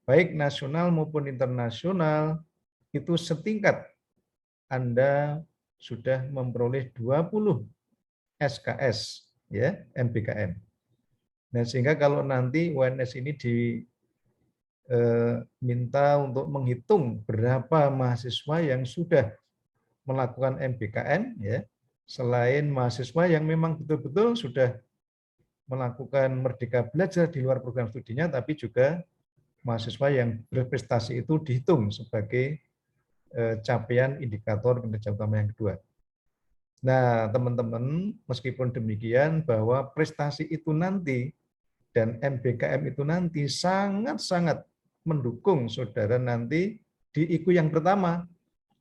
[SPEAKER 8] baik nasional maupun internasional, itu setingkat Anda sudah memperoleh 20 SKS, ya, MBKM. Nah, sehingga kalau nanti UNS ini diminta untuk menghitung berapa mahasiswa yang sudah melakukan MBKM, ya, selain mahasiswa yang memang betul-betul sudah melakukan Merdeka Belajar di luar program studinya, tapi juga mahasiswa yang berprestasi itu dihitung sebagai capaian indikator kinerja utama yang kedua. Nah, teman-teman, meskipun demikian bahwa prestasi itu nanti dan MBKM itu nanti sangat-sangat mendukung saudara nanti di IKU yang pertama,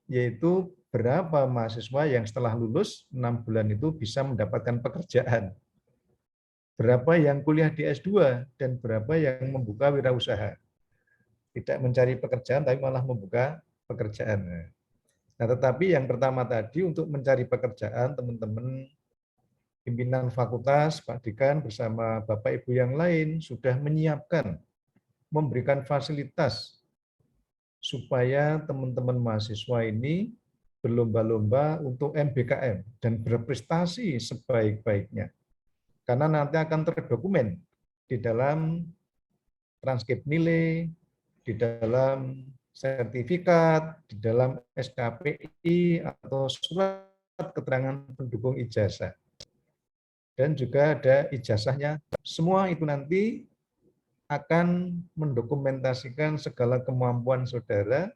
[SPEAKER 8] yaitu berapa mahasiswa yang setelah lulus 6 bulan itu bisa mendapatkan pekerjaan. Berapa yang kuliah di S2 dan berapa yang membuka wirausaha. Tidak mencari pekerjaan tapi malah membuka pekerjaan. Nah, tetapi yang pertama tadi untuk mencari pekerjaan, teman-teman pimpinan fakultas, Pak Dekan bersama Bapak Ibu yang lain sudah menyiapkan, memberikan fasilitas supaya teman-teman mahasiswa ini berlomba-lomba untuk MBKM dan berprestasi sebaik-baiknya. Karena nanti akan terdokumen di dalam transkrip nilai, di dalam sertifikat, di dalam SKPI atau surat keterangan pendukung ijazah. Dan juga ada ijazahnya. Semua itu nanti akan mendokumentasikan segala kemampuan saudara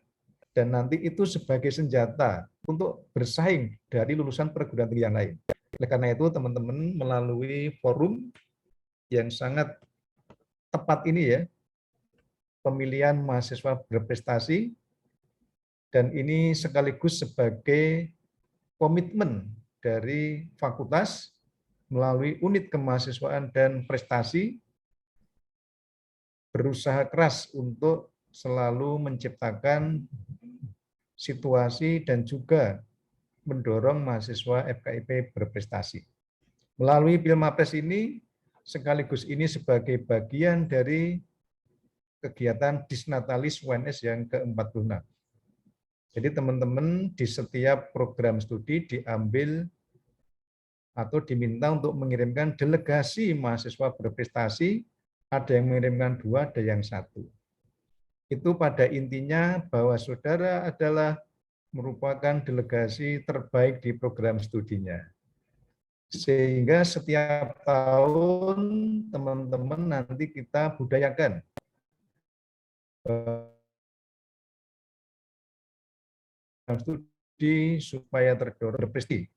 [SPEAKER 8] dan nanti itu sebagai senjata untuk bersaing dari lulusan perguruan tinggi yang lain. Oleh karena itu teman-teman melalui forum yang sangat tepat ini ya, pemilihan mahasiswa berprestasi, dan ini sekaligus sebagai komitmen dari fakultas melalui unit kemahasiswaan dan prestasi berusaha keras untuk selalu menciptakan situasi dan juga mendorong mahasiswa FKIP berprestasi. Melalui Pilmapres ini, sekaligus ini sebagai bagian dari kegiatan Disnatalis UNS yang ke-46. Jadi teman-teman di setiap program studi diambil atau diminta untuk mengirimkan delegasi mahasiswa berprestasi, ada yang mengirimkan 2, ada yang 1. Itu pada intinya bahwa saudara adalah merupakan delegasi terbaik di program studinya. Sehingga setiap tahun teman-teman nanti kita budayakan studi supaya terdorong berprestasi,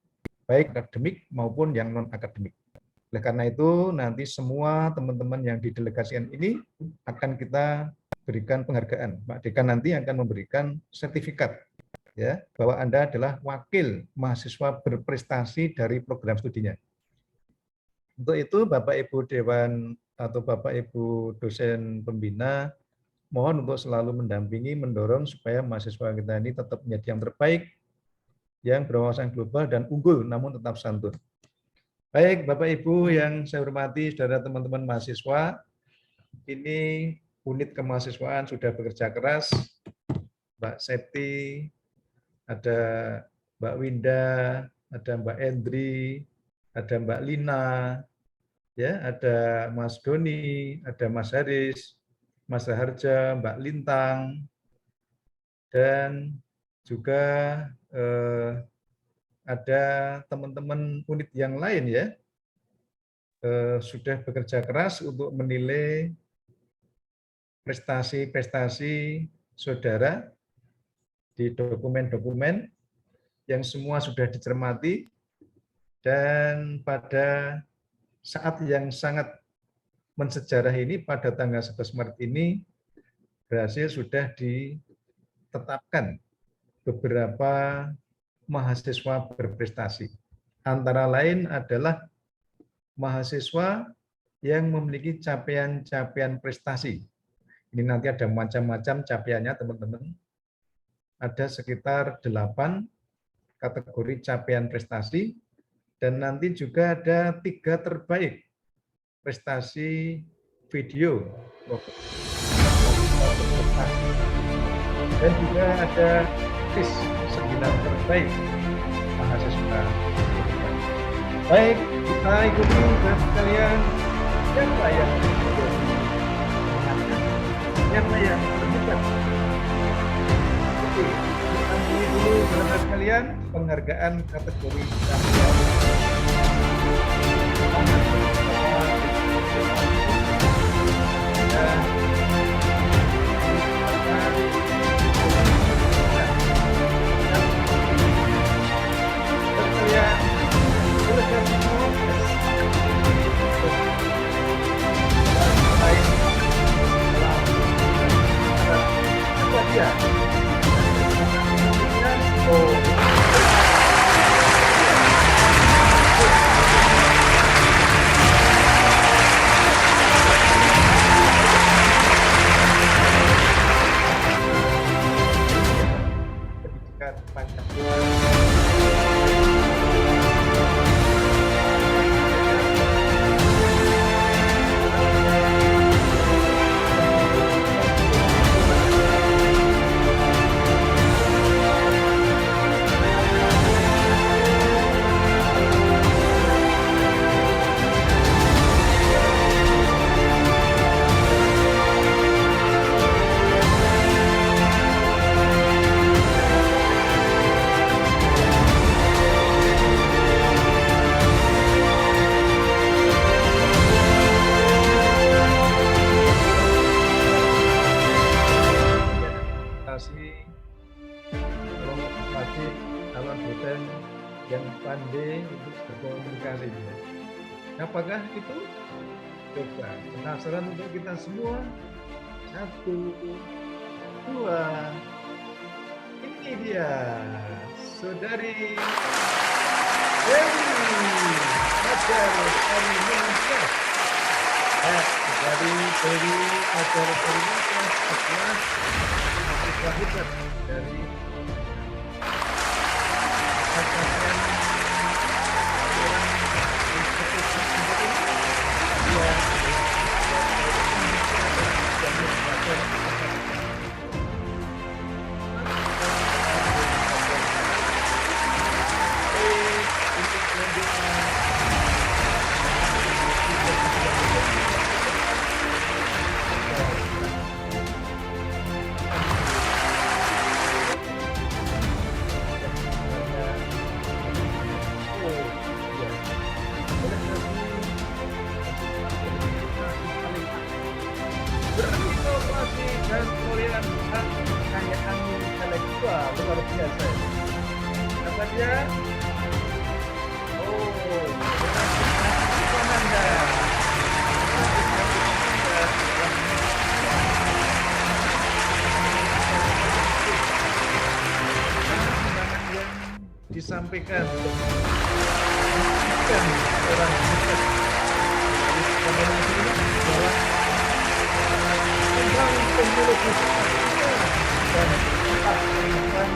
[SPEAKER 8] baik akademik maupun yang non-akademik. Oleh karena itu, nanti semua teman-teman yang didelegasikan ini akan kita berikan penghargaan. Pak Dekan nanti akan memberikan sertifikat ya bahwa Anda adalah wakil mahasiswa berprestasi dari program studinya. Untuk itu, Bapak Ibu Dewan atau Bapak Ibu dosen pembina mohon untuk selalu mendampingi, mendorong supaya mahasiswa kita ini tetap menjadi yang terbaik, yang berwawasan global dan unggul, namun tetap santun. Baik, Bapak Ibu yang saya hormati, saudara teman-teman mahasiswa, ini unit kemahasiswaan sudah bekerja keras, Mbak Septi, ada Mbak Winda, ada Mbak Endri, ada Mbak Lina, ya, ada Mas Doni, ada Mas Haris, Mas Raharja, Mbak Lintang, dan juga ada teman-teman unit yang lain ya, sudah bekerja keras untuk menilai prestasi-prestasi saudara di dokumen-dokumen yang semua sudah dicermati, dan pada saat yang sangat mensejarah ini pada tanggal 11 Maret ini berhasil sudah ditetapkan beberapa mahasiswa berprestasi. Antara lain adalah mahasiswa yang memiliki capaian-capaian prestasi. Ini nanti ada macam-macam capaiannya, teman-teman. Ada sekitar 8 kategori capaian prestasi, dan nanti juga ada 3 terbaik prestasi video. Dan juga ada quiz 9 terbaik mahasiswa. Baik, kita ikuti saudara sekalian. Siapa yang siapa yang terlibat? Oke, kita pilih dulu saudara sekalian penghargaan kategori capaian. Yang pandai untuk berkomunikasi. Apakah itu? Coba penasaran untuk kita semua. 1, 2. Ini dia, Saudari Dewi Fajar Sarimansyah. Saudari Dewi Fajar Sarimansyah adalah mahasiswa hebat dari berinovasi dan melihat kekayaan intelektual luar biasa. Kata dia, Anda. Yang disampaikan dan orang tentang teknologi dan kehidupan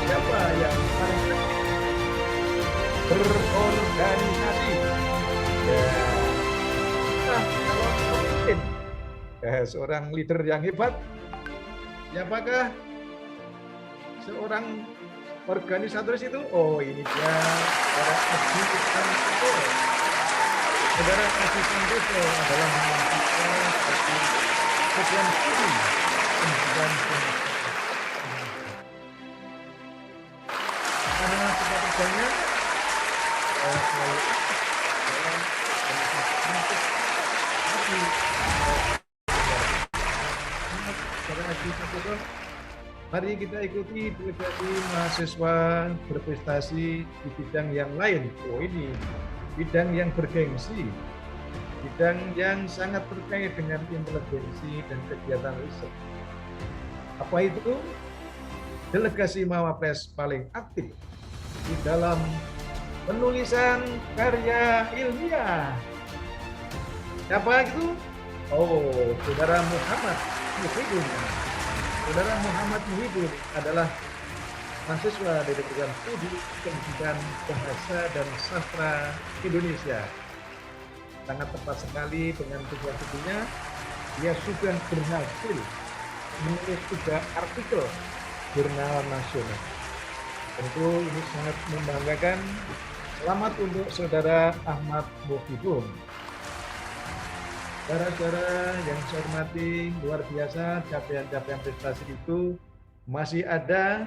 [SPEAKER 8] siapa yang paling berorganisasi. Nah, kalau mungkin seorang leader yang hebat, siapakah seorang organisator itu? Oh, ini dia Saudara Aji Santoso. Saudara Aji Santoso adalah mahasiswa dari program studi pendidikan karena sebab banyak selalu dalam Saudara Aji Santoso Mari kita ikuti delegasi mahasiswa berprestasi di bidang yang lain. Oh, ini bidang yang bergengsi, bidang yang sangat terkait dengan intelijensi dan kegiatan riset. Apa itu? Delegasi Mawapres paling aktif di dalam penulisan karya ilmiah. Siapa itu? Oh, Saudara Muhammad Muhyiddin. Saudara Muhammad Muhyiddin adalah mahasiswa dari program studi pendidikan bahasa dan sastra Indonesia. Sangat tepat sekali dengan tugas studinya. Dia sudah berhasil menulis 3 artikel jurnal nasional. Tentu ini sangat membanggakan. Selamat untuk Saudara Ahmad Muhyiddin. Saudara-saudara yang saya hormati, luar biasa capaian-capaian prestasi itu. Masih ada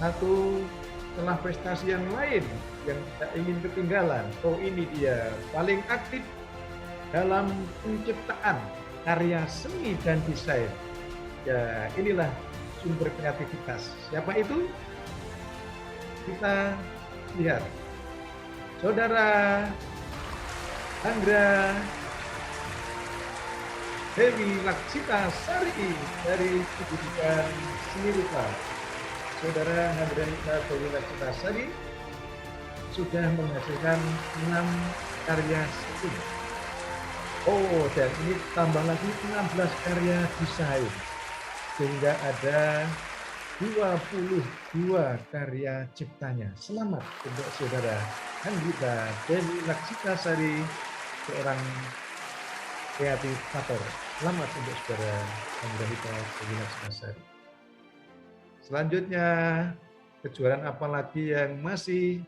[SPEAKER 8] satu telah prestasi yang lain yang tidak ingin ketinggalan. Oh, ini dia paling aktif dalam penciptaan karya seni dan desain. Ya, inilah sumber kreativitas. Siapa itu? Kita lihat. Saudara Anggra Dewi Laksita Sari dari Pendidikan Seni Rupa. Saudara Handrenita Dewi Laksita Sari sudah menghasilkan 6 karya seni. Oh, dan ini tambah lagi 16 karya desain. Sehingga ada 22 karya ciptanya. Selamat untuk Saudara Handrenita Dewi Laksita Sari, seorang kreativator. Selamat untuk Saudara Handrenita Dewi Laksita Sari. Selanjutnya, kejuaraan apa lagi yang masih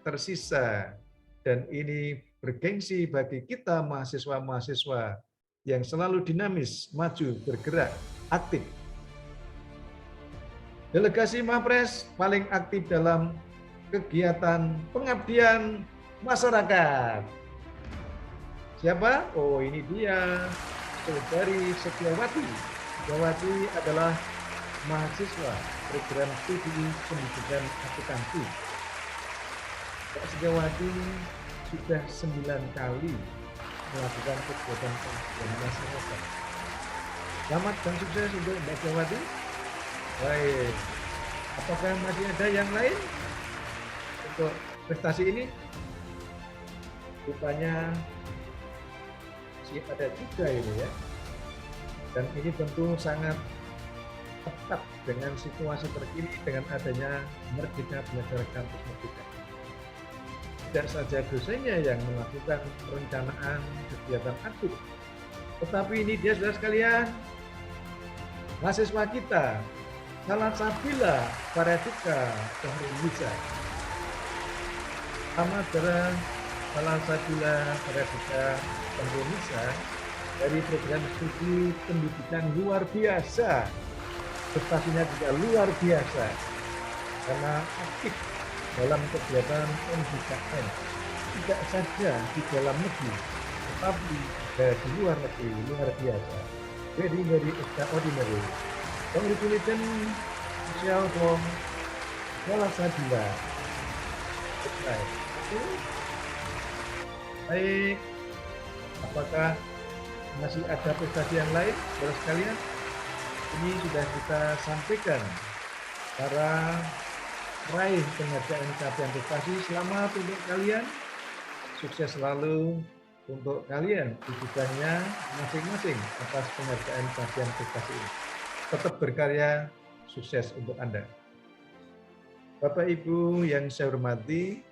[SPEAKER 8] tersisa dan ini bergengsi bagi kita mahasiswa-mahasiswa yang selalu dinamis, maju, bergerak, aktif. Delegasi Mapres paling aktif dalam kegiatan pengabdian masyarakat. Siapa? Oh, ini dia, Saudari Setiawati. Setiawati adalah mahasiswa program studi pendidikan akuntansi. Pak Setiawati sudah 9 kali melakukan kegiatan pengabdian masyarakat. Selamat dan sukses untuk Mbak Setiawati. Baik, apakah masih ada yang lain untuk prestasi ini? Rupanya masih ada juga ini ya. Dan ini tentu sangat tepat dengan situasi terkini dengan adanya Merdeka Belajar Kampus Merdeka. Tidak saja dosennya yang melakukan perencanaan kegiatan aktif, tetapi ini dia saudara sekalian, mahasiswa kita, Salah Sabila Paradika Indonesia. Sama adalah Salah Sabila Paradika Indonesia dari program studi pendidikan luar biasa. Prestasinya juga luar biasa karena aktif dalam kegiatan pendidikan tidak saja di dalam negeri tetapi juga di luar negeri, luar biasa. Very extraordinary. Congratulations, Michelle from Salah Sabila. Baik, apakah masih ada prestasi yang lain, saudara sekalian? Ini sudah kita sampaikan para raih penghargaan capaian prestasi. Selamat untuk kalian, sukses selalu untuk kalian di bidangnya masing-masing atas penghargaan capaian prestasi ini. Tetap berkarya, sukses untuk Anda. Bapak Ibu yang saya hormati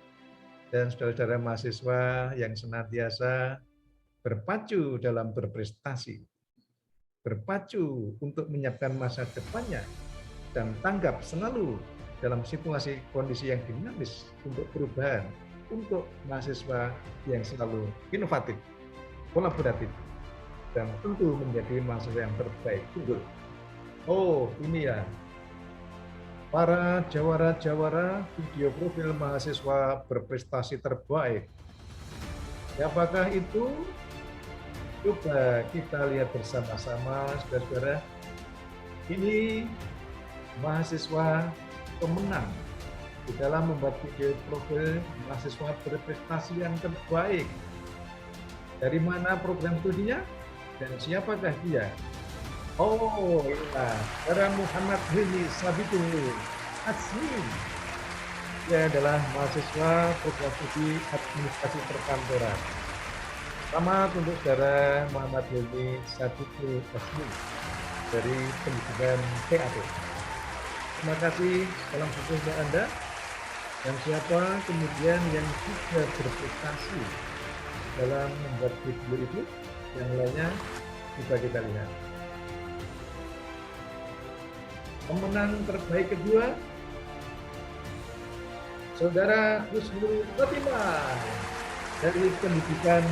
[SPEAKER 8] dan saudara-saudara mahasiswa yang senantiasa berpacu dalam berprestasi, berpacu untuk menyiapkan masa depannya, dan tanggap selalu dalam situasi kondisi yang dinamis untuk perubahan, untuk mahasiswa yang selalu inovatif, kolaboratif, dan tentu menjadi mahasiswa yang terbaik, unggul. Oh, ini ya, para jawara-jawara video profil mahasiswa berprestasi terbaik. Siapakah itu? Coba kita lihat bersama-sama, saudara-saudara. Ini mahasiswa pemenang di dalam membuat video profil mahasiswa berprestasi yang terbaik. Dari mana program studinya dan siapakah dia? Oh iya, saudara Muhammad Hilmi Sabitul Azmi. Dia adalah mahasiswa program studi administrasi perkantoran. Selamat untuk saudara Muhammad Hilmi Sabitul Azmi dari pendidikan PAP. Terima kasih, salam sukses untuk Anda. Dan siapa kemudian yang sudah berprestasi dalam membuat video itu, yang lainnya coba kita lihat. Pemenang terbaik kedua, Saudara Husnul Khotimah dari pendidikan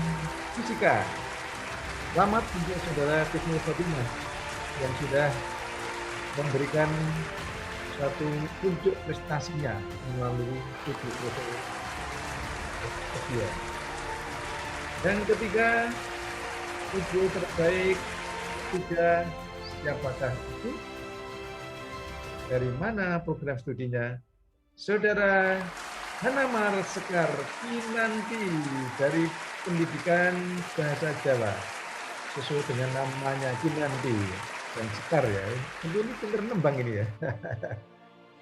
[SPEAKER 8] fisika. Selamat untuk Saudara Husnul Khotimah yang sudah memberikan suatu puncak prestasinya melalui video profil. Dan ketiga, video terbaik ketiga, siapakah itu? Dari mana program studinya? Saudara Hanamar Sekar Kinanti dari pendidikan bahasa Jawa. Sesuai dengan namanya Kinanti dan Sekar ya. Tentu ini benar nembang ini ya.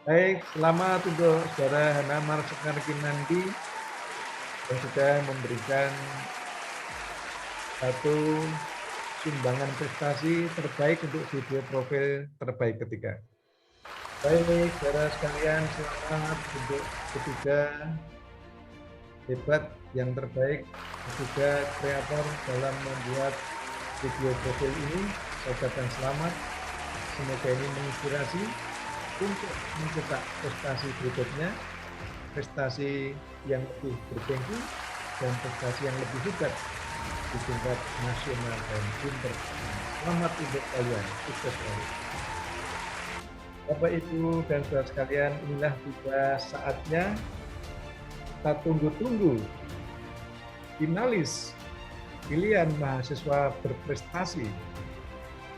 [SPEAKER 8] Baik, selamat untuk saudara Hanamar Sekar Kinanti yang sudah memberikan satu sumbangan prestasi terbaik untuk video profil terbaik ketiga. Baik, saudara sekalian, selamat untuk ketiga hebat yang terbaik, ketiga kreator dalam membuat video profil ini. Saya ucapkan selamat. Semoga ini menginspirasi untuk mencetak prestasi berikutnya, prestasi yang lebih bergengsi dan prestasi yang lebih hebat di tingkat nasional dan internasional. Selamat untuk kalian, sukses selalu. Bapak, Ibu, dan saudara sekalian, inilah tiba saatnya kita tunggu-tunggu finalis pilihan mahasiswa berprestasi,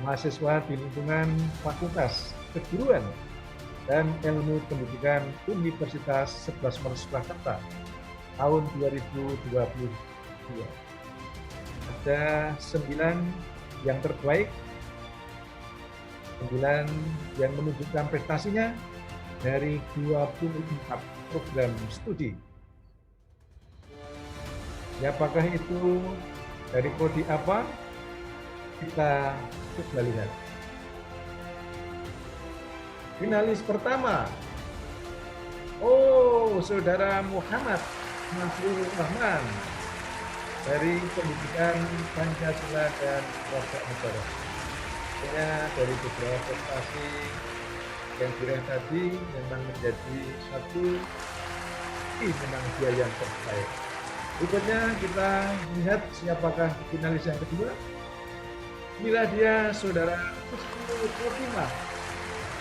[SPEAKER 8] mahasiswa di lingkungan Fakultas Keguruan dan Ilmu Pendidikan Universitas 11 Maret Surakarta tahun 2022. Ada 9 yang terbaik, 9 yang menunjukkan prestasinya dari 24 program studi. Apakah itu dari prodi apa? Kita coba lihat. Finalis pertama, saudara Muhammad Nasrul Rahman dari pendidikan Pancasila dan Warga Negara. Dari beberapa prestasi yang diraih tadi memang menjadi satu memang dia yang terbaik. Berikutnya kita lihat siapakah finalis yang kedua. Inilah dia saudara Husnul Khotimah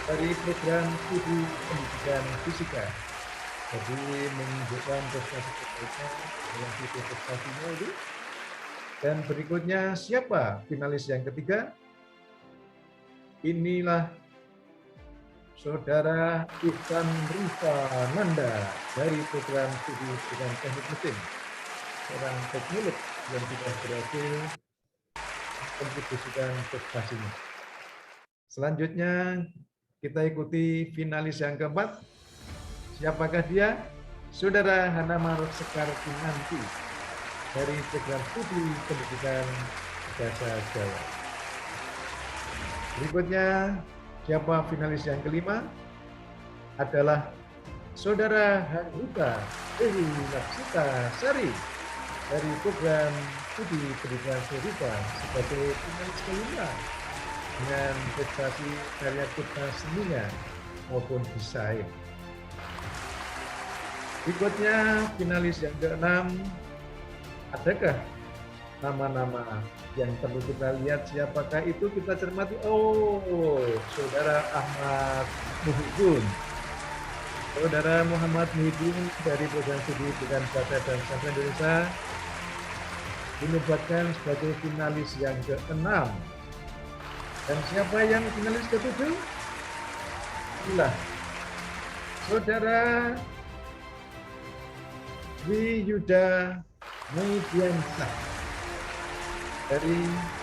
[SPEAKER 8] dari program studi pendidikan fisika. Jadi menunjukkan prestasi terbaiknya dalam video prestasinya itu. Dan berikutnya siapa finalis yang ketiga? Inilah saudara Ihsan Rifananda dari program studi pendidikan teknik mesin, seorang teknolog yang sudah berhasil kontribusikan prestasinya. Selanjutnya kita ikuti finalis yang keempat. Siapakah dia? Saudara Hanamar Sekar Kinanti dari program studi pendidikan bahasa Jawa. Berikutnya, siapa finalis yang kelima? Adalah saudara Hanuta Dewi Laksita Sari dari program studi pendidikan Surika sebagai finalis kelima dengan prestasi karya cipta seninya maupun desain. Berikutnya, finalis yang keenam, adakah nama-nama yang perlu kita lihat siapakah itu? Kita cermati. Saudara Ahmad Muhyiddin. Saudara Muhammad Muhyiddin dari program studi pendidikan bahasa dan sastra Indonesia dinobatkan sebagai finalis yang ke-6. Dan siapa yang finalis ke-7? Inilah Saudara Dwi Yuda Mediansyah dari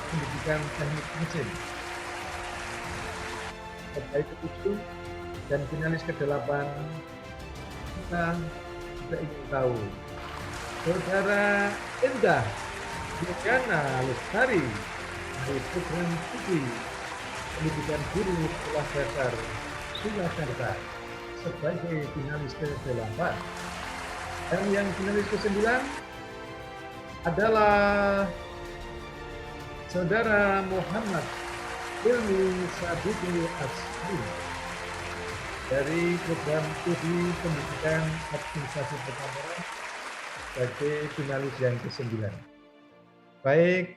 [SPEAKER 8] Pendidikan Teknik Mesin. Terbaik ke-7 dan finalis ke-8 kita sudah ingin tahu. Saudara Endah Yogana Lestari dari program studi pendidikan guru sekolah dasar Surakarta sebagai finalis ke-8. Dan yang finalis ke-9 adalah Saudara Muhammad Ilmi Sabiti Asri dari program studi pendidikan administrasi perkantoran sebagai finalis yang ke-9. Baik,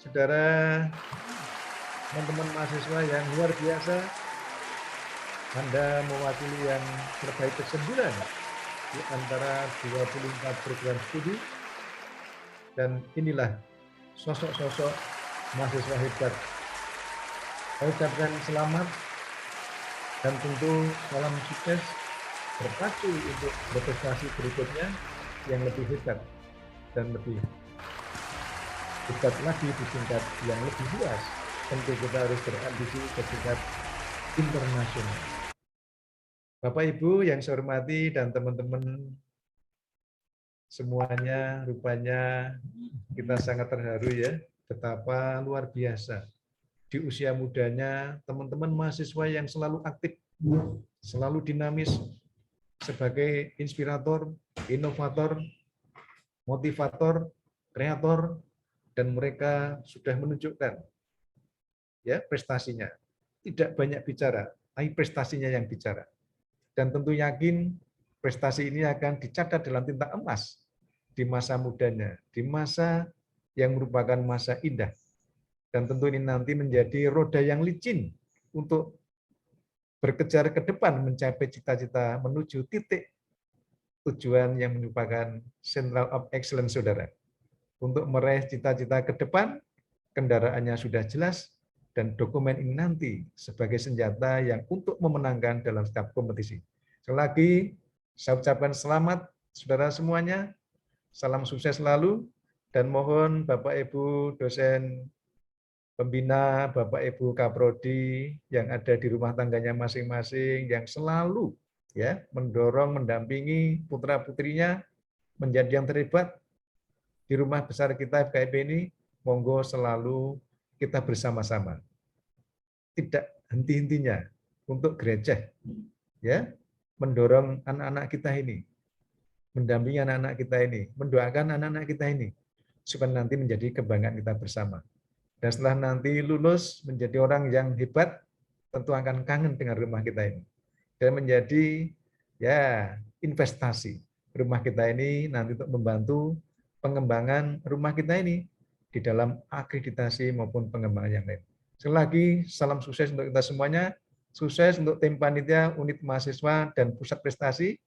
[SPEAKER 8] saudara, teman-teman mahasiswa yang luar biasa, Anda mewakili yang terbaik ke-9 di antara 24 program studi, dan inilah sosok-sosok mahasiswa hebat. Saya ucapkan selamat dan tentu salam sukses berpacu untuk berprestasi berikutnya yang lebih hebat dan lebih hebat lagi di tingkat yang lebih luas. Tentu kita harus berambisi ke tingkat internasional. Bapak Ibu yang saya hormati dan teman-teman semuanya, rupanya kita sangat terharu ya, betapa luar biasa di usia mudanya teman-teman mahasiswa yang selalu aktif, selalu dinamis sebagai inspirator, inovator, motivator, kreator, dan mereka sudah menunjukkan ya prestasinya. Tidak banyak bicara, tapi prestasinya yang bicara. Dan tentu yakin prestasi ini akan dicatat dalam tinta emas di masa mudanya, di masa yang merupakan masa indah. Dan tentu ini nanti menjadi roda yang licin untuk berkejar ke depan mencapai cita-cita menuju titik tujuan yang merupakan Central of Excellence, saudara. Untuk meraih cita-cita ke depan, kendaraannya sudah jelas, dan dokumen ini nanti sebagai senjata yang untuk memenangkan dalam setiap kompetisi. Sekali lagi, saya ucapkan selamat, saudara semuanya, salam sukses selalu, dan mohon Bapak Ibu dosen pembina, Bapak Ibu Kaprodi yang ada di rumah tangganya masing-masing, yang selalu ya mendorong, mendampingi putra-putrinya menjadi yang terhebat di rumah besar kita FKIP ini, monggo selalu kita bersama-sama. Tidak henti-hentinya untuk gereja, ya, mendorong anak-anak kita ini, mendampingi anak-anak kita ini, mendoakan anak-anak kita ini, supaya nanti menjadi kebanggaan kita bersama. Dan setelah nanti lulus menjadi orang yang hebat, tentu akan kangen dengan rumah kita ini. Dan menjadi ya investasi rumah kita ini nanti untuk membantu pengembangan rumah kita ini di dalam akreditasi maupun pengembangan yang lain. Sekali lagi, salam sukses untuk kita semuanya. Sukses untuk tim panitia, unit mahasiswa, dan pusat prestasi.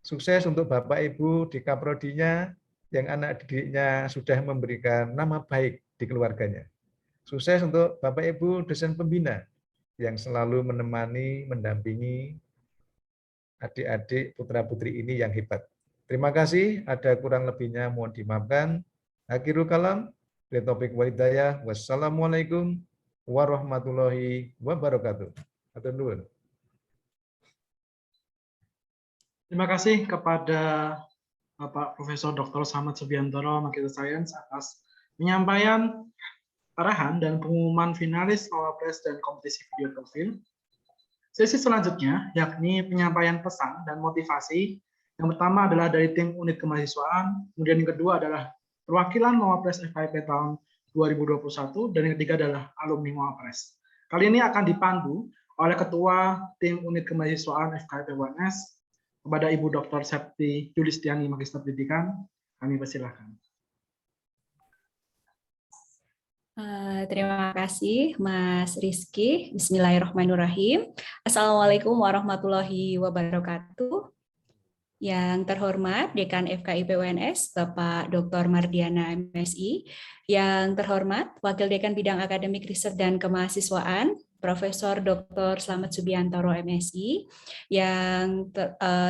[SPEAKER 8] Sukses untuk Bapak Ibu di Kaprodinya yang anak didiknya sudah memberikan nama baik di keluarganya. Sukses untuk Bapak Ibu dosen pembina yang selalu menemani, mendampingi adik-adik putra-putri ini yang hebat. Terima kasih, ada kurang lebihnya mohon dimaafkan. Akhirul kalam, topik walidayah, wassalamualaikum warahmatullahi wabarakatuh. Atur nuwun.
[SPEAKER 6] Terima kasih kepada Bapak Profesor Dr. Samad Subiantoro, Magister Sains, atas penyampaian arahan dan pengumuman finalis Mawapres dan kompetisi video profil. Sesi selanjutnya yakni penyampaian pesan dan motivasi. Yang pertama adalah dari tim unit kemahasiswaan, kemudian yang kedua adalah perwakilan Mawapres FKIP tahun 2021, dan yang ketiga adalah alumni Mawapres. Kali ini akan dipandu oleh Ketua Tim Unit Kemahasiswaan FKIP UNS, kepada Ibu Dr. Septi Julistiani, Magister Pendidikan. Kami persilahkan.
[SPEAKER 9] Terima kasih Mas Rizky. Bismillahirrahmanirrahim. Assalamualaikum warahmatullahi wabarakatuh. Yang terhormat Dekan FKIP UNS, Bapak Dr. Mardiana MSI. Yang terhormat Wakil Dekan Bidang Akademik Riset dan Kemahasiswaan, Profesor Dr. Slamet Subiantoro MSI, yang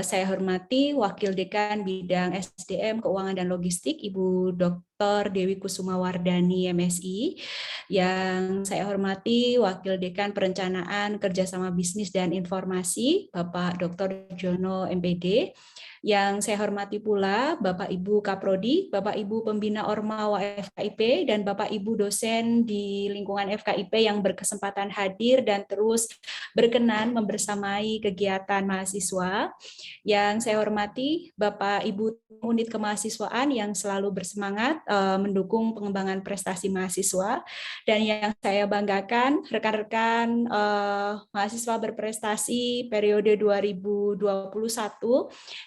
[SPEAKER 9] saya hormati Wakil Dekan Bidang SDM Keuangan dan Logistik Ibu Dr. Dewi Kusuma Wardani MSI, yang saya hormati Wakil Dekan Perencanaan Kerjasama Bisnis dan Informasi Bapak Dr. Jono MPD, yang saya hormati pula Bapak Ibu Kaprodi, Bapak Ibu Pembina Ormawa FKIP, dan Bapak Ibu dosen di lingkungan FKIP yang berkesempatan hadir dan terus berkenan membersamai kegiatan mahasiswa. Yang saya hormati Bapak Ibu unit kemahasiswaan yang selalu bersemangat mendukung pengembangan prestasi mahasiswa, dan yang saya banggakan rekan-rekan mahasiswa berprestasi periode 2021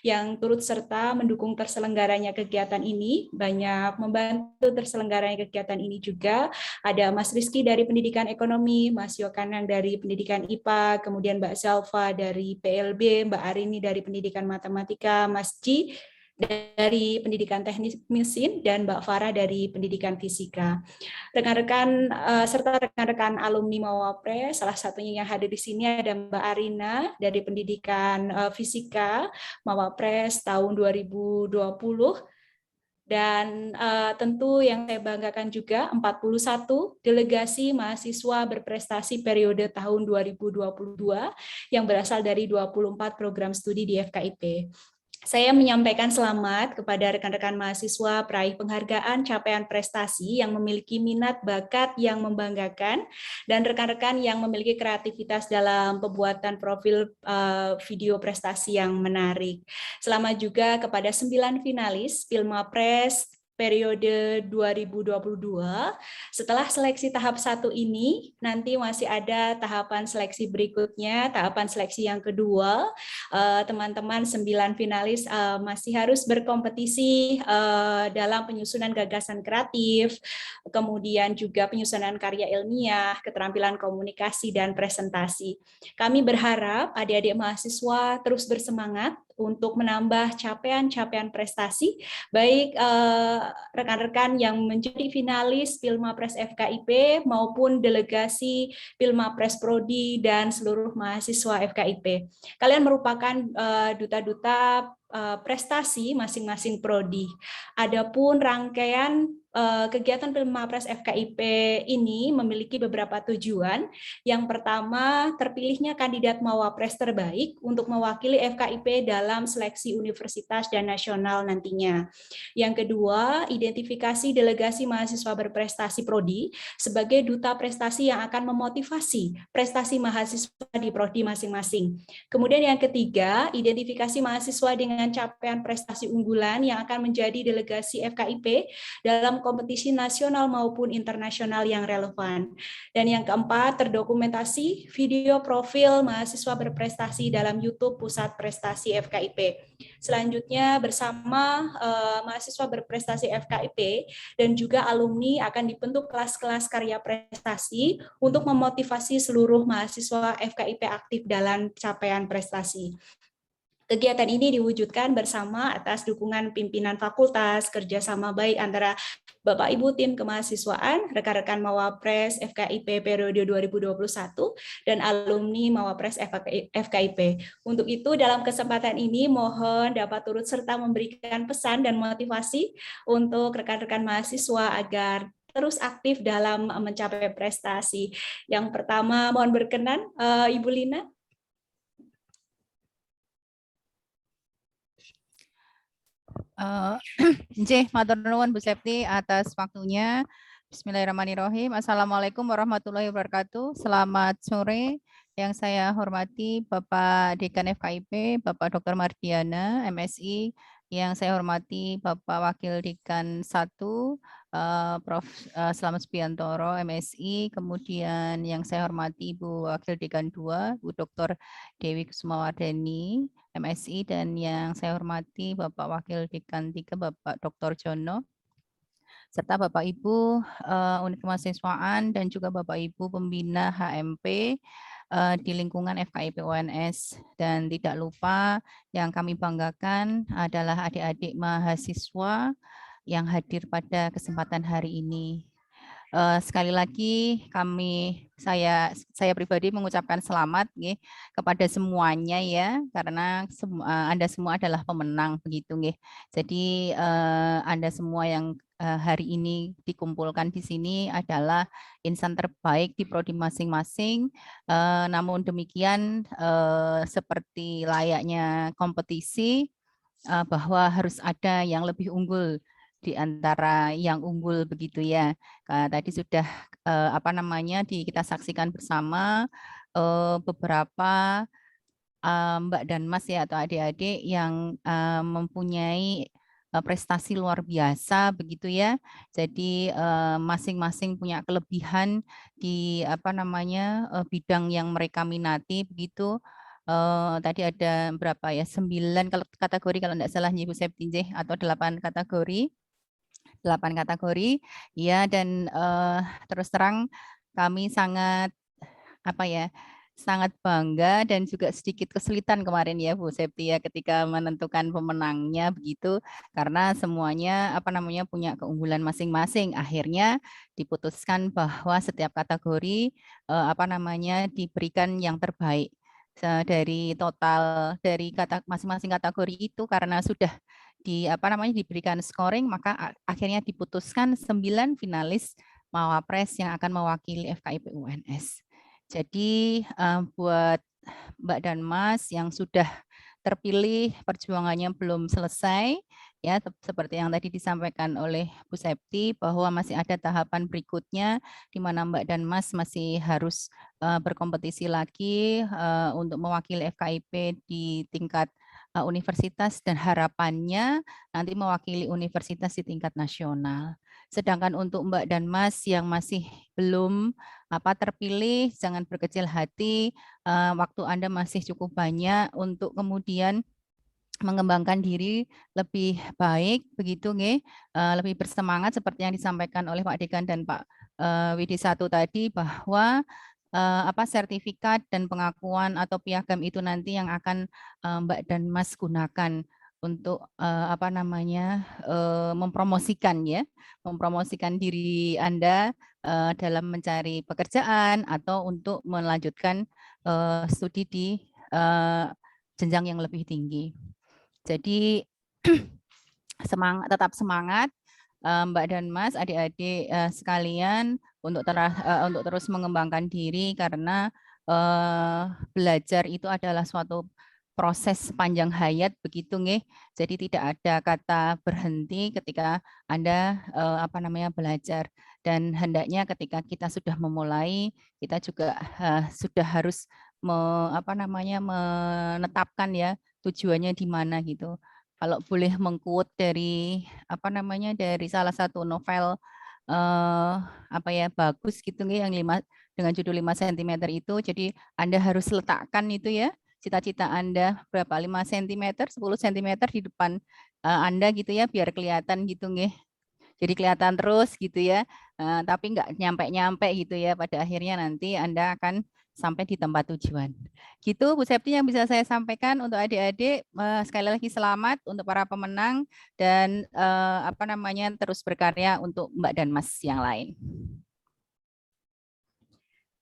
[SPEAKER 9] yang turut serta mendukung terselenggaranya kegiatan ini. Banyak membantu terselenggaranya kegiatan ini juga ada Mas Rizky dari Pendidikan Ekonomi, Mas Yokanang dari Pendidikan IPA, kemudian Mbak Selva dari PLB, Mbak Arini dari Pendidikan Matematika, Mas Ji dari Pendidikan Teknik Mesin, dan Mbak Farah dari Pendidikan Fisika. Rekan-rekan serta rekan-rekan alumni Mawapres, salah satunya yang hadir di sini ada Mbak Arina dari Pendidikan Fisika Mawapres tahun 2020. Dan tentu yang saya banggakan juga 41 delegasi mahasiswa berprestasi periode tahun 2022 yang berasal dari 24 program studi di FKIP. Saya menyampaikan selamat kepada rekan-rekan mahasiswa peraih penghargaan capaian prestasi yang memiliki minat bakat yang membanggakan, dan rekan-rekan yang memiliki kreativitas dalam pembuatan profil video prestasi yang menarik. Selamat juga kepada 9 finalis Pilmapres periode 2022. Setelah seleksi tahap 1 ini, nanti masih ada tahapan seleksi berikutnya, tahapan seleksi yang kedua. Teman-teman 9 finalis masih harus berkompetisi dalam penyusunan gagasan kreatif, kemudian juga penyusunan karya ilmiah, keterampilan komunikasi, dan presentasi. Kami berharap adik-adik mahasiswa terus bersemangat untuk menambah capaian-capaian prestasi, baik rekan-rekan yang menjadi finalis Pilmapres FKIP maupun delegasi Pilmapres Prodi dan seluruh mahasiswa FKIP. Kalian merupakan duta-duta prestasi masing-masing prodi. Adapun rangkaian kegiatan Pilmapres FKIP ini memiliki beberapa tujuan. Yang pertama, terpilihnya kandidat Mawapres terbaik untuk mewakili FKIP dalam seleksi universitas dan nasional nantinya. Yang kedua, identifikasi delegasi mahasiswa berprestasi prodi sebagai duta prestasi yang akan memotivasi prestasi mahasiswa di prodi masing-masing. Kemudian yang ketiga, identifikasi mahasiswa dengan capaian prestasi unggulan yang akan menjadi delegasi FKIP dalam kompetisi nasional maupun internasional yang relevan. Dan yang keempat, terdokumentasi video profil mahasiswa berprestasi dalam YouTube Pusat Prestasi FKIP. Selanjutnya, bersama mahasiswa berprestasi FKIP dan juga alumni akan dibentuk kelas-kelas karya prestasi untuk memotivasi seluruh mahasiswa FKIP aktif dalam capaian prestasi. Kegiatan ini diwujudkan bersama atas dukungan pimpinan fakultas, kerjasama baik antara Bapak Ibu tim kemahasiswaan, rekan-rekan Mawapres FKIP periode 2021, dan alumni Mawapres FKIP. Untuk itu, dalam kesempatan ini mohon dapat turut serta memberikan pesan dan motivasi untuk rekan-rekan mahasiswa agar terus aktif dalam mencapai prestasi. Yang pertama, mohon berkenan, Ibu Lina.
[SPEAKER 10] Matur nuwun Bu Septi atas waktunya. Bismillahirrahmanirrahim. Assalamualaikum warahmatullahi wabarakatuh. Selamat sore. Yang saya hormati Bapak Dekan FKIP, Bapak Dr. Mardiana, MSI. Yang saya hormati Bapak Wakil Dekan 1, Prof. Slamet Subiantoro, MSI. Kemudian yang saya hormati Ibu Wakil Dekan 2, Bu Dr. Dewi Kusuma Wardani, MSI, dan yang saya hormati Bapak Wakil Dekan 3, Bapak Dr. Jono, serta Bapak Ibu unit kemahasiswaan dan juga Bapak Ibu pembina HMP di lingkungan FKIP UNS. Dan tidak lupa yang kami banggakan adalah adik-adik mahasiswa yang hadir pada kesempatan hari ini. Sekali lagi saya pribadi mengucapkan selamat nggih kepada semuanya ya, karena Anda semua adalah pemenang begitu nggih. Jadi Anda semua yang hari ini dikumpulkan di sini adalah insan terbaik di prodi masing-masing. Namun demikian seperti layaknya kompetisi bahwa harus ada yang lebih unggul di antara yang unggul begitu ya. Tadi sudah kita saksikan bersama beberapa Mbak dan Mas ya atau adik-adik yang mempunyai prestasi luar biasa begitu ya. Jadi masing-masing punya kelebihan di bidang yang mereka minati begitu. Tadi ada berapa ya? 9 kategori kalau tidak salah Ibu Septi atau 8 kategori. 8 kategori ya, dan terus terang kami sangat sangat bangga dan juga sedikit kesulitan kemarin ya Bu Septi ya ketika menentukan pemenangnya begitu, karena semuanya punya keunggulan masing-masing. Akhirnya diputuskan bahwa setiap kategori diberikan yang terbaik dari total dari masing-masing kategori itu, karena sudah diberikan scoring, maka akhirnya diputuskan 9 finalis Mawapres yang akan mewakili FKIP UNS. Jadi buat Mbak dan Mas yang sudah terpilih, perjuangannya belum selesai ya, seperti yang tadi disampaikan oleh Bu Septi bahwa masih ada tahapan berikutnya di mana Mbak dan Mas masih harus berkompetisi lagi untuk mewakili FKIP di tingkat universitas dan harapannya nanti mewakili universitas di tingkat nasional. Sedangkan untuk Mbak dan Mas yang masih belum terpilih, jangan berkecil hati, waktu Anda masih cukup banyak untuk kemudian mengembangkan diri lebih baik begitu nggih, lebih bersemangat seperti yang disampaikan oleh Pak Dekan dan Pak WD1 tadi bahwa sertifikat dan pengakuan atau piagam itu nanti yang akan Mbak dan Mas gunakan untuk mempromosikan diri Anda dalam mencari pekerjaan atau untuk melanjutkan studi di jenjang yang lebih tinggi. Jadi tetap semangat Mbak dan Mas, adik-adik sekalian untuk terus mengembangkan diri, karena belajar itu adalah suatu proses sepanjang hayat begitu nggih. Jadi tidak ada kata berhenti ketika Anda belajar, dan hendaknya ketika kita sudah memulai, kita juga sudah harus menetapkan ya tujuannya di mana gitu. Kalau boleh mengquote dari dari salah satu novel bagus gitu nggih yang dengan judul 5 cm itu, jadi Anda harus letakkan itu ya cita-cita Anda berapa, 5 cm, 10 cm di depan Anda gitu ya, biar kelihatan gitu nggih. Jadi kelihatan terus gitu ya, tapi nggak nyampe-nyampe gitu ya, pada akhirnya nanti Anda akan sampai di tempat tujuan. Gitu Bu Septi yang bisa saya sampaikan untuk adik-adik. Sekali lagi selamat untuk para pemenang dan terus berkarya untuk Mbak dan Mas yang lain.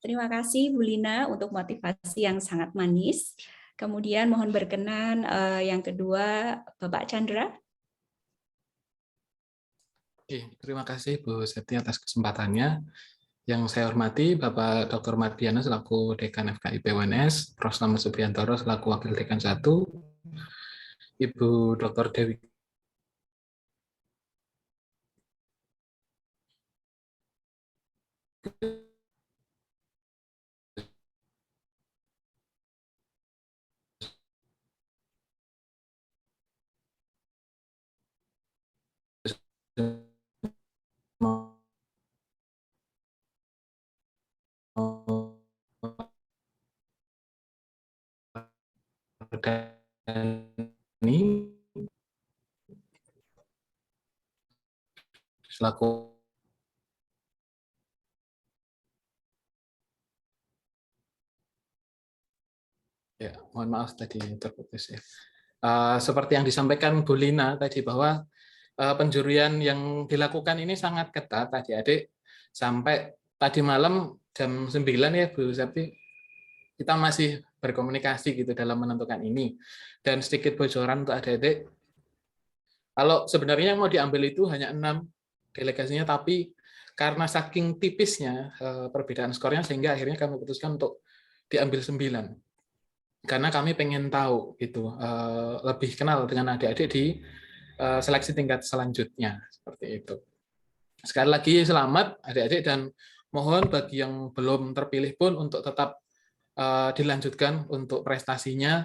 [SPEAKER 9] Terima kasih Bu Lina untuk motivasi yang sangat manis. Kemudian mohon berkenan yang kedua Bapak Chandra.
[SPEAKER 11] Oke, terima kasih Bu Septi atas kesempatannya. Yang saya hormati Bapak Dr. Mardiana selaku Dekan FKIP UNS, Prof. Slamet Subiantoro selaku Wakil Dekan 1, Ibu Dr. Dewi ini selaku ya, mohon maaf tadi terputus ya. Seperti yang disampaikan Bu Lina tadi bahwa penjurian yang dilakukan ini sangat ketat adik-adik, Sampai tadi malam jam 9 ya Bu Septi, kita masih berkomunikasi gitu dalam menentukan ini. Dan sedikit bocoran untuk adik-adik, kalau sebenarnya yang mau diambil itu hanya 6 delegasinya, tapi karena saking tipisnya perbedaan skornya, sehingga akhirnya kami putuskan untuk diambil 9. Karena kami pengen tahu gitu, lebih kenal dengan adik-adik di seleksi tingkat selanjutnya, seperti itu. Sekali lagi selamat adik-adik, dan mohon bagi yang belum terpilih pun untuk tetap dilanjutkan untuk prestasinya.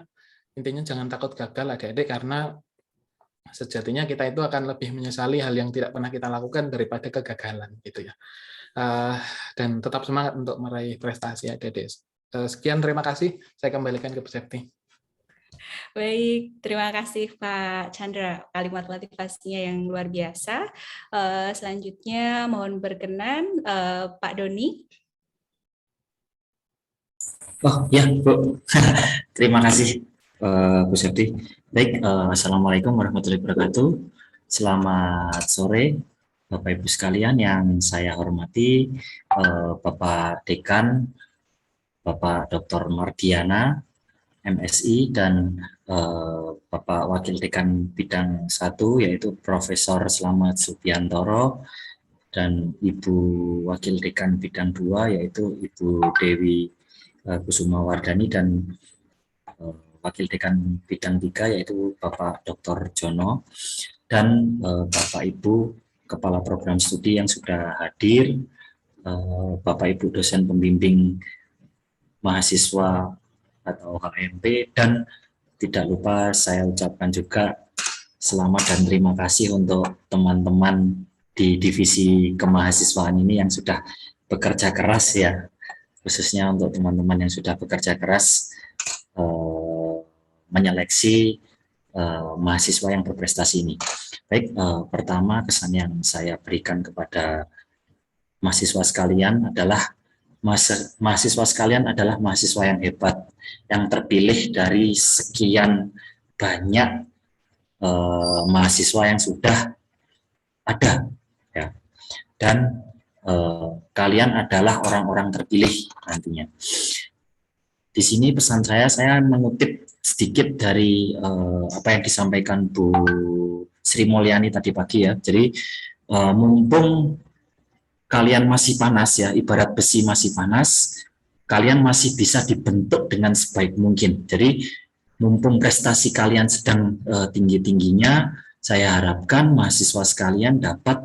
[SPEAKER 11] Intinya jangan takut gagal adik-adik, karena sejatinya kita itu akan lebih menyesali hal yang tidak pernah kita lakukan daripada kegagalan gitu ya. Dan tetap semangat untuk meraih prestasi adik-adik. Sekian, terima kasih. Saya kembalikan ke Bu Septi.
[SPEAKER 9] Baik, terima kasih Pak Chandra, kalimat motivasinya yang luar biasa. Selanjutnya mohon berkenan Pak Doni.
[SPEAKER 12] Oh ya Bu, terima kasih Bu Septi. Baik, Assalamualaikum warahmatullahi wabarakatuh. Selamat sore Bapak Ibu sekalian yang saya hormati, Bapak Dekan, Bapak Dr. Mardiana, MSI, dan Bapak Wakil Dekan Bidang 1 yaitu Profesor Slamet Subiantoro, dan Ibu Wakil Dekan Bidang 2 yaitu Ibu Dewi Kusuma Wardani, dan Wakil Dekan Bidang 3 yaitu Bapak Dr. Jono, dan Bapak Ibu Kepala Program Studi yang sudah hadir, Bapak Ibu dosen pembimbing mahasiswa atau HMP, dan tidak lupa saya ucapkan juga selamat dan terima kasih untuk teman-teman di divisi kemahasiswaan ini yang sudah bekerja keras ya, khususnya untuk teman-teman yang sudah bekerja keras menyeleksi mahasiswa yang berprestasi ini. Baik, pertama kesan yang saya berikan kepada mahasiswa sekalian adalah mahasiswa sekalian adalah mahasiswa yang hebat, yang terpilih dari sekian banyak mahasiswa yang sudah ada, ya. Dan kalian adalah orang-orang terpilih nantinya. Di sini pesan saya mengutip sedikit dari apa yang disampaikan Bu Sri Mulyani tadi pagi ya. Jadi mumpung kalian masih panas ya, ibarat besi masih panas, kalian masih bisa dibentuk dengan sebaik mungkin. Jadi mumpung prestasi kalian sedang tinggi-tingginya, saya harapkan mahasiswa sekalian dapat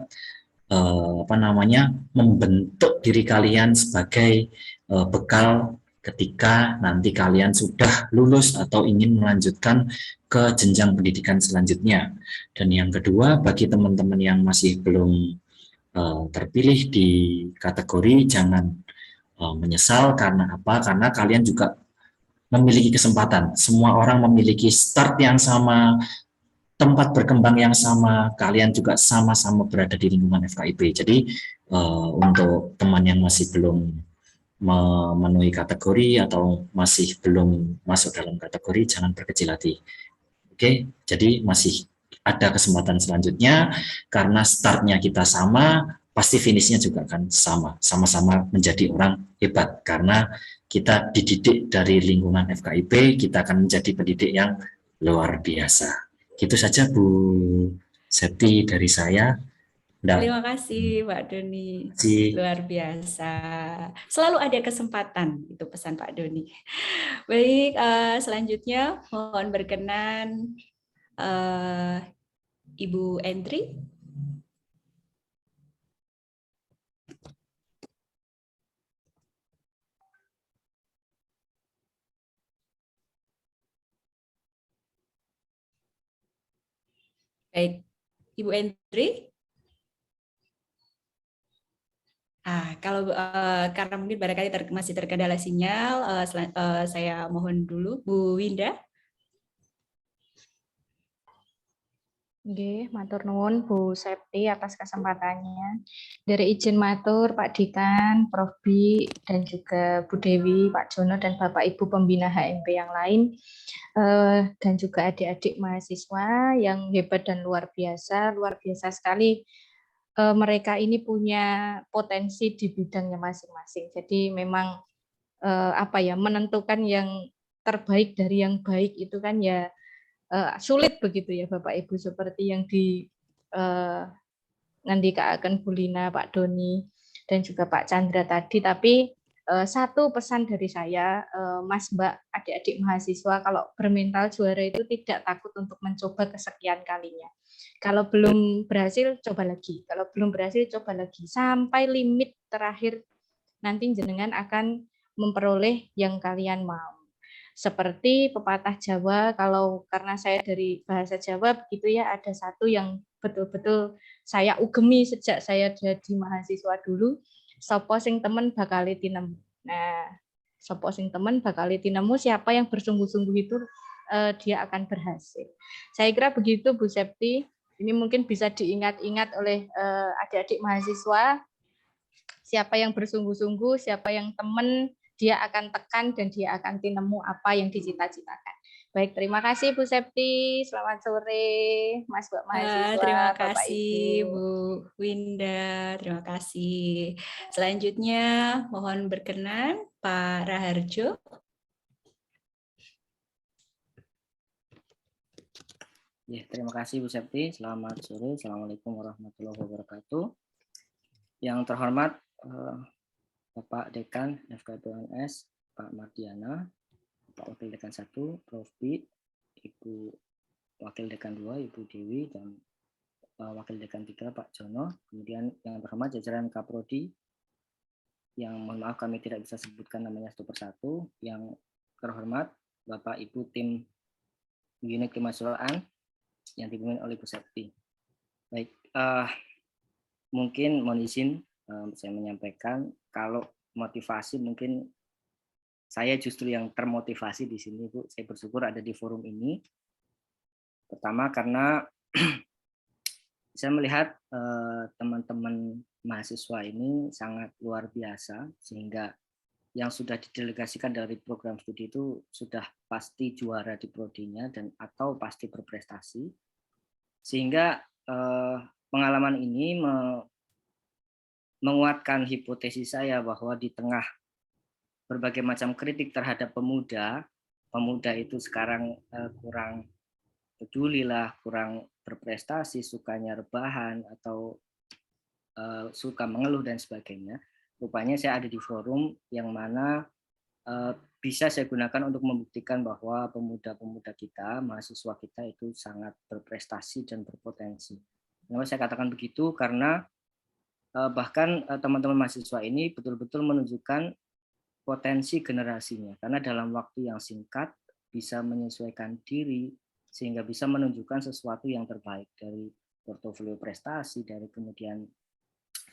[SPEAKER 12] membentuk diri kalian sebagai bekal ketika nanti kalian sudah lulus atau ingin melanjutkan ke jenjang pendidikan selanjutnya. Dan yang kedua, bagi teman-teman yang masih belum terpilih di kategori, jangan menyesal. Karena apa? Karena kalian juga memiliki kesempatan. Semua orang memiliki start yang sama, tempat berkembang yang sama, kalian juga sama-sama berada di lingkungan FKIP. Jadi untuk teman yang masih belum memenuhi kategori atau masih belum masuk dalam kategori, jangan berkecil hati. Oke, jadi masih ada kesempatan selanjutnya, karena startnya kita sama, pasti finishnya juga akan sama, sama-sama menjadi orang hebat, karena kita dididik dari lingkungan FKIP, kita akan menjadi pendidik yang luar biasa. Gitu saja Bu Septi dari saya.
[SPEAKER 9] Terima kasih Pak Doni, luar biasa. Selalu ada kesempatan, itu pesan Pak Doni. Baik, selanjutnya mohon berkenan Ibu Endri. Baik, Ibu Endri. Kalau karena mungkin barangkali masih terkendala sinyal, saya mohon dulu Bu Winda.
[SPEAKER 13] Nggih, matur nuwun Bu Septi atas kesempatannya. Dari izin matur Pak Dekan, Prof Bi, dan juga Bu Dewi, Pak Jono, dan Bapak Ibu pembina HMP yang lain, dan juga adik-adik mahasiswa yang hebat dan luar biasa sekali mereka ini punya potensi di bidangnya masing-masing. Jadi memang menentukan yang terbaik dari yang baik itu kan ya sulit begitu ya Bapak Ibu, seperti yang ngandikaaken Bu Lina, Pak Doni, dan juga Pak Chandra tadi. Tapi satu pesan dari saya, Mas, Mbak, adik-adik mahasiswa, kalau bermental juara itu tidak takut untuk mencoba kesekian kalinya. Kalau belum berhasil, coba lagi. Kalau belum berhasil, coba lagi. Sampai limit terakhir nanti jenengan akan memperoleh yang kalian mau. Seperti pepatah Jawa, kalau karena saya dari bahasa Jawa begitu ya, ada satu yang betul-betul saya ugemi sejak saya jadi mahasiswa dulu, sapa sing temen bakal tinemu. Nah, sapa sing temen bakal tinemu, siapa yang bersungguh-sungguh itu dia akan berhasil. Saya kira begitu Bu Septi. Ini mungkin bisa diingat-ingat oleh adik-adik mahasiswa. Siapa yang bersungguh-sungguh, siapa yang temen, dia akan tekan dan dia akan tinemu apa yang dicita-citakan. Baik, terima kasih Bu Septi. Selamat sore, Mas Mbak mahasiswa.
[SPEAKER 9] Terima
[SPEAKER 13] Bapak
[SPEAKER 9] kasih
[SPEAKER 13] Ibu.
[SPEAKER 9] Bu Winda, terima kasih. Selanjutnya mohon berkenan Pak Raharjo.
[SPEAKER 14] Ya, terima kasih Bu Septi. Selamat sore. Assalamualaikum warahmatullahi wabarakatuh. Yang terhormat Bapak Dekan FKIP UNS, Pak Mardiana, Pak Wakil Dekan 1, Prof. B, Ibu Wakil Dekan 2, Ibu Dewi, dan Wakil Dekan 3, Pak Jono. Kemudian yang terhormat jajaran Kaprodi, yang mohon maaf kami tidak bisa sebutkan namanya satu persatu. Yang terhormat Bapak Ibu tim unit kemahasiswaan yang dipimpin oleh Bu Septi. Baik, mungkin mohon izin saya menyampaikan kalau motivasi mungkin saya justru yang termotivasi di sini Bu. Saya bersyukur ada di forum ini. Pertama karena saya melihat teman-teman mahasiswa ini sangat luar biasa, sehingga yang sudah didelegasikan dari program studi itu sudah pasti juara di prodinya dan atau pasti berprestasi. Sehingga pengalaman ini menguatkan hipotesis saya bahwa di tengah berbagai macam kritik terhadap pemuda itu sekarang kurang peduli lah, kurang berprestasi, sukanya rebahan atau suka mengeluh dan sebagainya. Rupanya saya ada di forum yang mana bisa saya gunakan untuk membuktikan bahwa pemuda-pemuda kita, mahasiswa kita itu sangat berprestasi dan berpotensi. Kenapa saya katakan begitu? Karena bahkan teman-teman mahasiswa ini betul-betul menunjukkan potensi generasinya, karena dalam waktu yang singkat bisa menyesuaikan diri sehingga bisa menunjukkan sesuatu yang terbaik dari portofolio prestasi, dari kemudian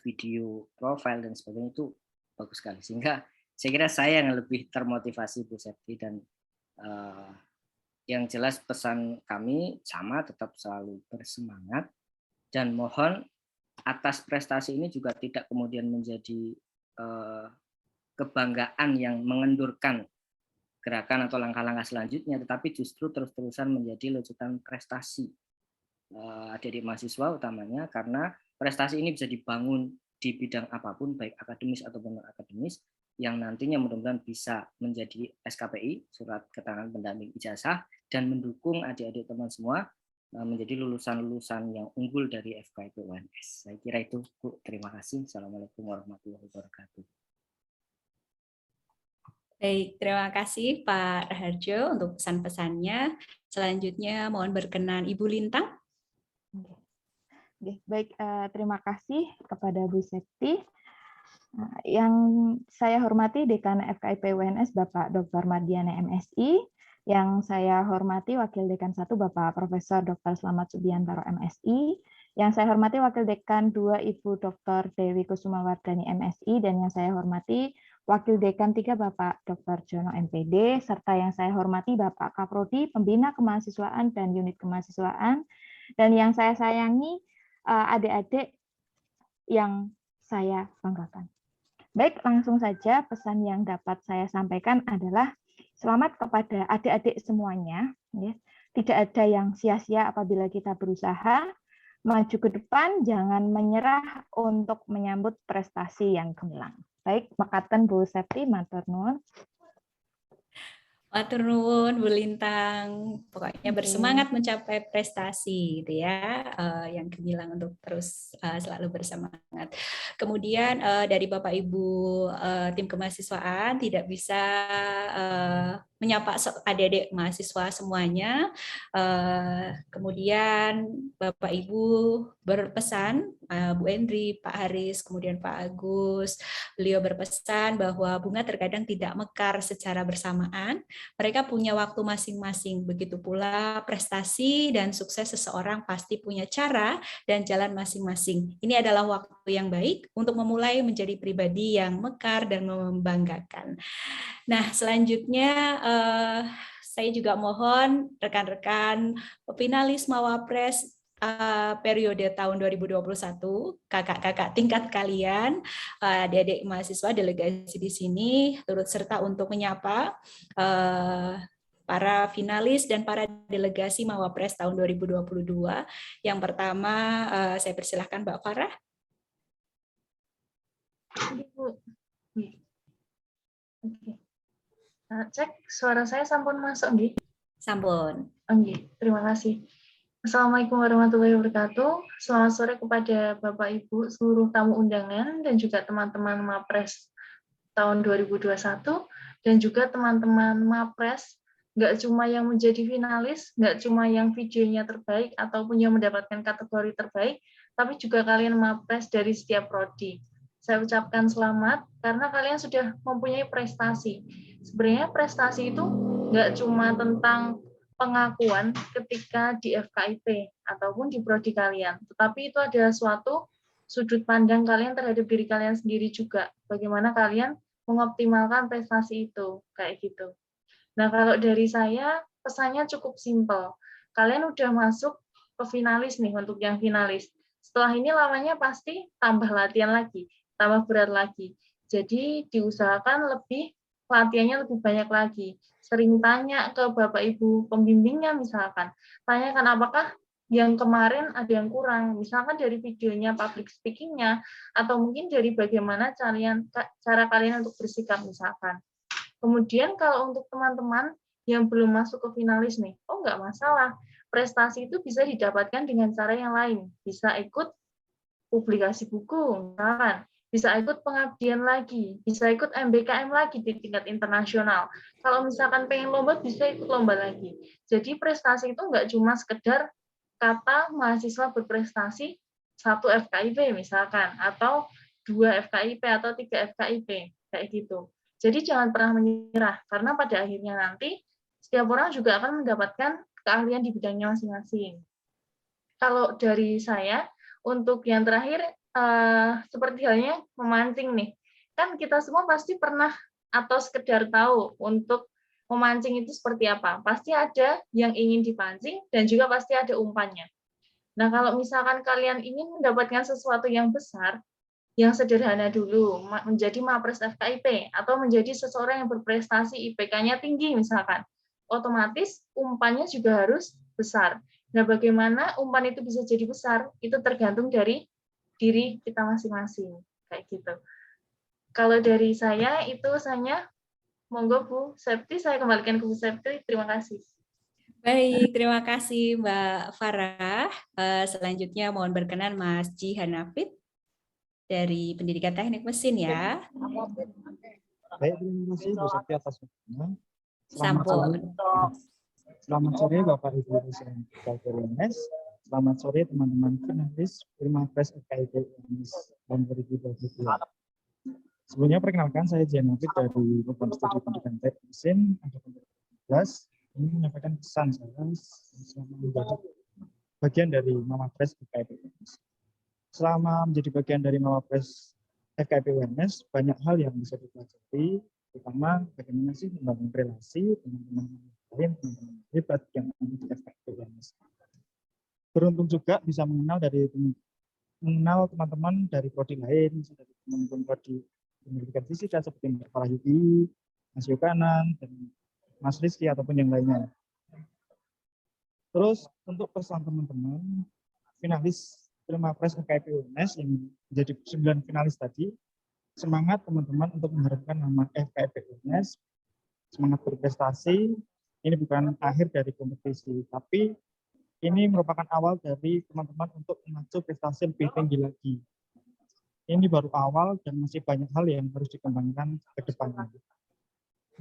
[SPEAKER 14] video profil dan sebagainya, itu bagus sekali. Sehingga saya kira saya yang lebih termotivasi Bu Septi, dan yang jelas pesan kami sama, tetap selalu bersemangat dan mohon atas prestasi ini juga tidak kemudian menjadi kebanggaan yang mengendurkan gerakan atau langkah-langkah selanjutnya, tetapi justru terus-terusan menjadi lucutan prestasi adik-adik mahasiswa utamanya, karena prestasi ini bisa dibangun di bidang apapun, baik akademis ataupun non-akademis, yang nantinya mudah-mudahan bisa menjadi SKPI, surat keterangan pendamping ijazah, dan mendukung adik-adik teman semua menjadi lulusan-lulusan yang unggul dari FKIP UNS. Saya kira itu Bu. Terima kasih. Assalamualaikum warahmatullahi wabarakatuh.
[SPEAKER 9] Baik, terima kasih Pak Raharjo untuk pesan-pesannya. Selanjutnya mohon berkenan Ibu Lintang.
[SPEAKER 15] Baik, terima kasih kepada Bu Septi. Yang saya hormati Dekan FKIP UNS Bapak Dr. Mardiana MSI, yang saya hormati Wakil Dekan 1 Bapak Profesor Dr. Slamet Subiantoro MSI, yang saya hormati Wakil Dekan 2 Ibu Dr. Dewi Kusumawardani MSI, dan yang saya hormati Wakil Dekan 3 Bapak Dr. Jono MPD, serta yang saya hormati Bapak Kaprodi, Pembina Kemahasiswaan dan Unit Kemahasiswaan, dan yang saya sayangi adik-adik yang saya banggakan. Baik, langsung saja pesan yang dapat saya sampaikan adalah selamat kepada adik-adik semuanya. Tidak ada yang sia-sia apabila kita berusaha, maju ke depan, jangan menyerah untuk menyambut prestasi yang gemilang. Baik, makaten Bu Septi, matur nuwun.
[SPEAKER 9] Matur nuwun Bu Lintang, pokoknya bersemangat mencapai prestasi gitu ya, yang gemilang untuk terus selalu bersemangat. Kemudian dari Bapak Ibu tim kemahasiswaan tidak bisa menyapa adik-adik mahasiswa semuanya. Kemudian Bapak Ibu berpesan, Bu Endri, Pak Haris, kemudian Pak Agus, beliau berpesan bahwa bunga terkadang tidak mekar secara bersamaan. Mereka punya waktu masing-masing, begitu pula prestasi dan sukses seseorang pasti punya cara dan jalan masing-masing. Ini adalah waktu yang baik untuk memulai menjadi pribadi yang mekar dan membanggakan. Nah, selanjutnya saya juga mohon rekan-rekan finalis Mawapres periode tahun 2021, kakak-kakak tingkat kalian, adik-adik mahasiswa delegasi di sini turut serta untuk menyapa para finalis dan para delegasi Mawapres tahun 2022. Yang pertama saya persilahkan Mbak Farah.
[SPEAKER 16] Cek, suara saya sampun masuk nggih?
[SPEAKER 9] Sampun.
[SPEAKER 16] Nggih, terima kasih. Assalamualaikum warahmatullahi wabarakatuh. Selamat sore kepada Bapak Ibu, seluruh tamu undangan, dan juga teman-teman Mapres tahun 2021, dan juga teman-teman Mapres, nggak cuma yang menjadi finalis, nggak cuma yang videonya terbaik, ataupun yang mendapatkan kategori terbaik, tapi juga kalian Mapres dari setiap prodi. Saya ucapkan selamat, karena kalian sudah mempunyai prestasi. Sebenarnya prestasi itu nggak cuma tentang pengakuan ketika di FKIP ataupun di prodi kalian, tetapi itu ada suatu sudut pandang kalian terhadap diri kalian sendiri juga, bagaimana kalian mengoptimalkan prestasi itu, kayak gitu. Nah, kalau dari saya, pesannya cukup simpel. Kalian udah masuk ke finalis nih, untuk yang finalis. Setelah ini lamanya pasti tambah latihan lagi, tambah berat lagi. Jadi diusahakan lebih latihannya lebih banyak lagi. Sering tanya ke Bapak Ibu pembimbingnya misalkan. Tanyakan apakah yang kemarin ada yang kurang. Misalkan dari videonya public speaking-nya, atau mungkin dari bagaimana cara kalian untuk bersikap misalkan. Kemudian kalau untuk teman-teman yang belum masuk ke finalis nih, oh nggak masalah. Prestasi itu bisa didapatkan dengan cara yang lain. Bisa ikut publikasi buku, misalkan. Bisa ikut pengabdian lagi, bisa ikut MBKM lagi di tingkat internasional. Kalau misalkan pengen lomba, bisa ikut lomba lagi. Jadi prestasi itu nggak cuma sekedar kata mahasiswa berprestasi 1 FKIP misalkan, atau 2 FKIP, atau 3 FKIP, kayak gitu. Jadi jangan pernah menyerah, karena pada akhirnya nanti setiap orang juga akan mendapatkan keahlian di bidangnya masing-masing. Kalau dari saya, untuk yang terakhir, seperti halnya memancing nih, kan kita semua pasti pernah atau sekedar tahu untuk memancing itu seperti apa. Pasti ada yang ingin dipancing dan juga pasti ada umpannya. Nah, kalau misalkan kalian ingin mendapatkan sesuatu yang besar, yang sederhana dulu, menjadi Mapres FKIP, atau menjadi seseorang yang berprestasi IPK-nya tinggi misalkan, otomatis umpannya juga harus besar. Nah, bagaimana umpan itu bisa jadi besar? Itu tergantung dari diri kita masing-masing, kayak gitu. Kalau dari saya itu hanya, monggo Bu Septi, saya kembalikan ke Bu Septi. Terima kasih.
[SPEAKER 9] Baik, terima kasih Mbak Farah. Selanjutnya mohon berkenan Mas Jihan Hafid dari Pendidikan Teknik Mesin ya.
[SPEAKER 17] Baik, terima kasih Bu Septi atas waktunya.
[SPEAKER 9] Selamat
[SPEAKER 17] sore Bapak Ibu dosen UNS. Selamat sore teman-teman finalis Mapres FKIP UNS tahun 2022. Sebelumnya perkenalkan, saya Jihan Hafid dari Program Studi Pendidikan Teknik Mesin angkatan 2012. Ini menyampaikan pesan saya selama menjadi bagian dari Mapres FKIP UNS. Selama menjadi bagian dari Mapres FKIP UNS, banyak hal yang bisa dipelajari, terutama bagaimana sih membangun relasi dengan teman-teman lain, teman-teman hebat yang ada di FKIP UNS. Beruntung juga bisa mengenal teman-teman dari prodi lain, dari teman-teman prodi pendidikan fisika seperti Mbak Farahidi, Mas Yokanan, dan Mas Rizky ataupun yang lainnya. Terus untuk pesan teman-teman, finalis Prima Pres FKIP UNS yang menjadi 9 finalis tadi. Semangat teman-teman untuk mengharapkan nama FKIP UNS, semangat berprestasi. Ini bukan akhir dari kompetisi, tapi ini merupakan awal dari teman-teman untuk memacu prestasi lebih tinggi lagi. Ini baru awal dan masih banyak hal yang harus dikembangkan ke depannya.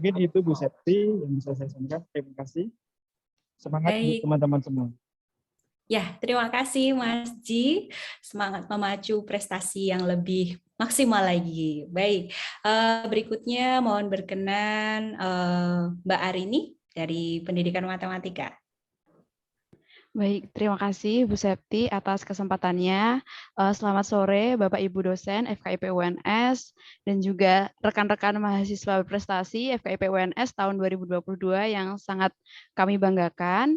[SPEAKER 17] Mungkin itu Bu Septi yang bisa saya sampaikan. Terima kasih. Semangat untuk teman-teman semua.
[SPEAKER 9] Ya, terima kasih Mas Ji. Semangat memacu prestasi yang lebih maksimal lagi. Baik, berikutnya mohon berkenan Mbak Arini dari Pendidikan Matematika.
[SPEAKER 18] Baik, terima kasih Bu Septi atas kesempatannya. Selamat sore Bapak Ibu dosen FKIP UNS dan juga rekan-rekan mahasiswa berprestasi FKIP UNS tahun 2022 yang sangat kami banggakan.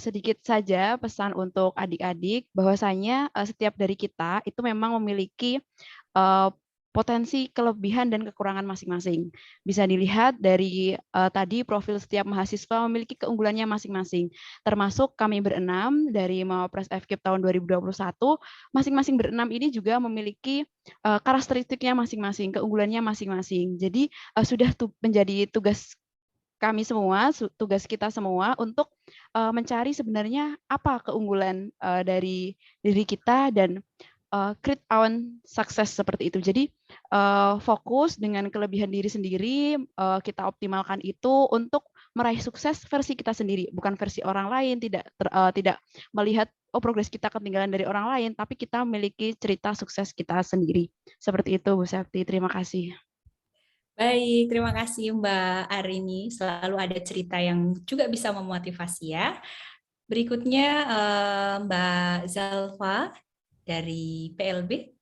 [SPEAKER 18] Sedikit saja pesan untuk adik-adik bahwasanya setiap dari kita itu memang memiliki potensi kelebihan dan kekurangan masing-masing. Bisa dilihat dari tadi profil setiap mahasiswa memiliki keunggulannya masing-masing. Termasuk kami berenam dari Mawapres FKIP tahun 2021, masing-masing berenam ini juga memiliki karakteristiknya masing-masing, keunggulannya masing-masing. Jadi sudah menjadi tugas kami semua, tugas kita semua untuk mencari sebenarnya apa keunggulan dari diri kita dan create own success seperti itu. Jadi fokus dengan kelebihan diri sendiri, kita optimalkan itu untuk meraih sukses versi kita sendiri, bukan versi orang lain. Tidak melihat progres kita ketinggalan dari orang lain, tapi kita memiliki cerita sukses kita sendiri. Seperti itu Bu Septi. Terima kasih.
[SPEAKER 9] Baik, terima kasih Mbak Arini. Selalu ada cerita yang juga bisa memotivasi ya. Berikutnya Mbak Zalfa dari PLB.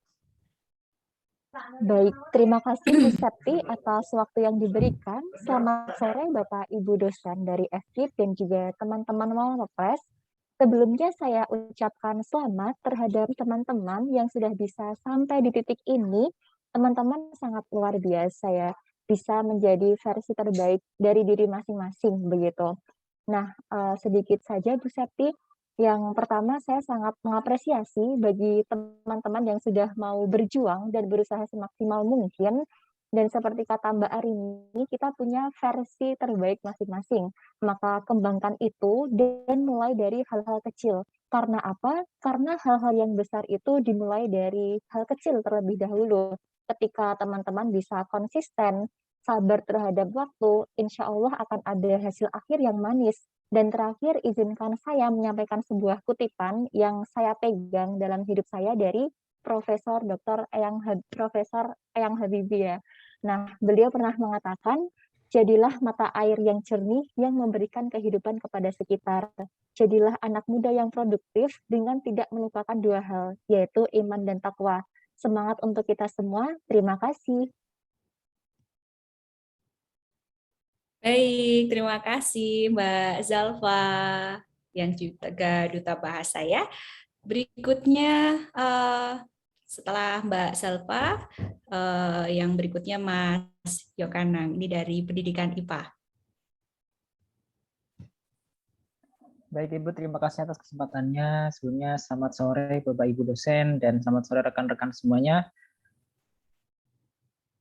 [SPEAKER 19] Baik, terima kasih Bu Septi atas waktu yang diberikan. Selamat sore Bapak Ibu dosen dari FKIP dan juga teman-teman Mawapres. Sebelumnya saya ucapkan selamat terhadap teman-teman yang sudah bisa sampai di titik ini. Teman-teman sangat luar biasa ya, bisa menjadi versi terbaik dari diri masing-masing begitu. Nah, sedikit saja Bu Septi. Yang pertama, saya sangat mengapresiasi bagi teman-teman yang sudah mau berjuang dan berusaha semaksimal mungkin. Dan seperti kata Mbak Arini, kita punya versi terbaik masing-masing. Maka kembangkan itu dan mulai dari hal-hal kecil. Karena apa? Karena hal-hal yang besar itu dimulai dari hal kecil terlebih dahulu. Ketika teman-teman bisa konsisten, sabar terhadap waktu, insya Allah akan ada hasil akhir yang manis. Dan terakhir, izinkan saya menyampaikan sebuah kutipan yang saya pegang dalam hidup saya dari Profesor Eyang Habibie ya. Nah, beliau pernah mengatakan, jadilah mata air yang jernih yang memberikan kehidupan kepada sekitar. Jadilah anak muda yang produktif dengan tidak melupakan dua hal, yaitu iman dan takwa. Semangat untuk kita semua. Terima kasih.
[SPEAKER 9] Baik, terima kasih Mbak Zalfa yang juga duta bahasa ya. Berikutnya setelah Mbak Zalfa, yang berikutnya Mas Yokanang, ini dari Pendidikan IPA.
[SPEAKER 20] Baik Ibu, terima kasih atas kesempatannya. Sebelumnya selamat sore Bapak Ibu dosen dan selamat sore rekan-rekan semuanya.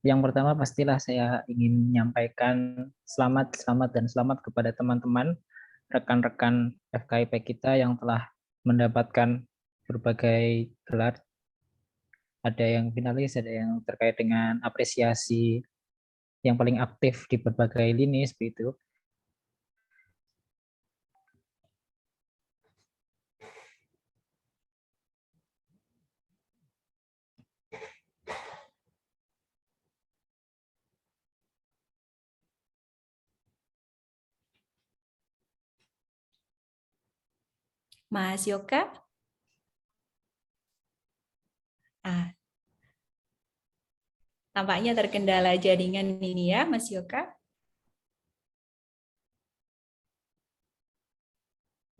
[SPEAKER 20] Yang pertama pastilah saya ingin menyampaikan selamat kepada teman-teman, rekan-rekan FKIP kita yang telah mendapatkan berbagai gelar. Ada yang finalis, ada yang terkait dengan apresiasi yang paling aktif di berbagai lini seperti itu.
[SPEAKER 9] Mas Yoka? Tampaknya terkendala jaringan ini ya, Mas Yoka.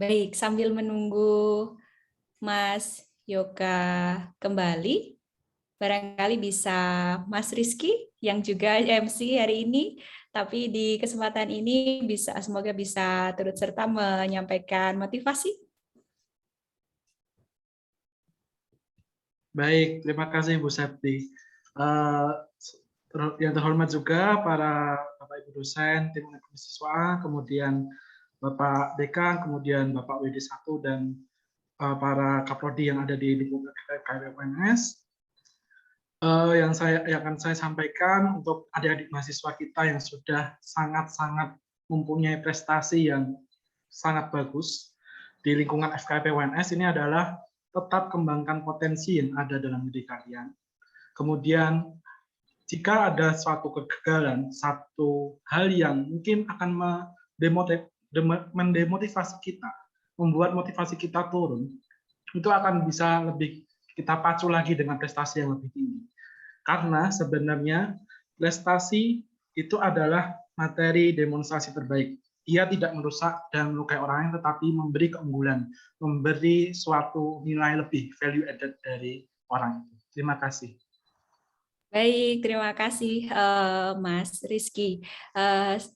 [SPEAKER 9] Baik, sambil menunggu Mas Yoka kembali, barangkali bisa Mas Rizky yang juga MC hari ini, tapi di kesempatan ini semoga bisa turut serta menyampaikan motivasi.
[SPEAKER 6] Baik, terima kasih Bu Septi. Yang terhormat juga para Bapak Ibu dosen, tim mahasiswa, kemudian Bapak Dekan, kemudian Bapak WD1 dan para kaprodi yang ada di lingkungan FKIP UNS. Yang akan saya sampaikan untuk adik-adik mahasiswa kita yang sudah sangat-sangat mempunyai prestasi yang sangat bagus di lingkungan FKIP UNS ini adalah tetap kembangkan potensi yang ada dalam diri kalian. Kemudian jika ada suatu kegagalan, satu hal yang mungkin akan mendemotivasi kita, membuat motivasi kita turun, itu akan bisa lebih kita pacu lagi dengan prestasi yang lebih tinggi. Karena sebenarnya prestasi itu adalah materi demonstrasi terbaik. Ia tidak merusak dan melukai orang lain, tetapi memberi keunggulan, memberi suatu nilai lebih, value added dari orang itu. Terima kasih.
[SPEAKER 9] Baik, terima kasih Mas Rizky.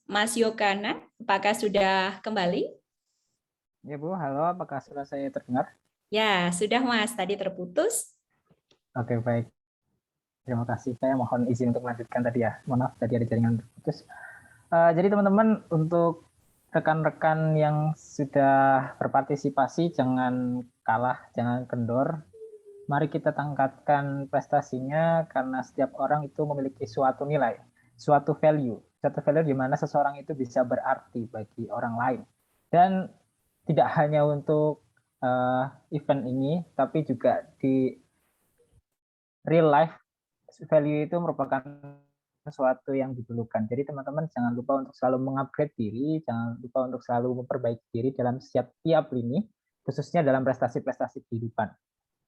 [SPEAKER 9] Mas Yokana, apakah sudah kembali?
[SPEAKER 20] Ya Bu, halo, apakah suara saya terdengar?
[SPEAKER 9] Ya, sudah Mas, tadi terputus.
[SPEAKER 20] Oke, baik. Terima kasih, saya mohon izin untuk melanjutkan tadi ya. Mohon maaf, tadi ada jaringan terputus. Jadi teman-teman, untuk rekan-rekan yang sudah berpartisipasi, jangan kalah, jangan kendor. Mari kita tingkatkan prestasinya karena setiap orang itu memiliki suatu nilai, suatu value di mana seseorang itu bisa berarti bagi orang lain. Dan tidak hanya untuk event ini, tapi juga di real life, value itu merupakan sesuatu yang diperlukan. Jadi teman-teman jangan lupa untuk selalu mengupgrade diri, jangan lupa untuk selalu memperbaiki diri dalam setiap lini, khususnya dalam prestasi-prestasi kehidupan.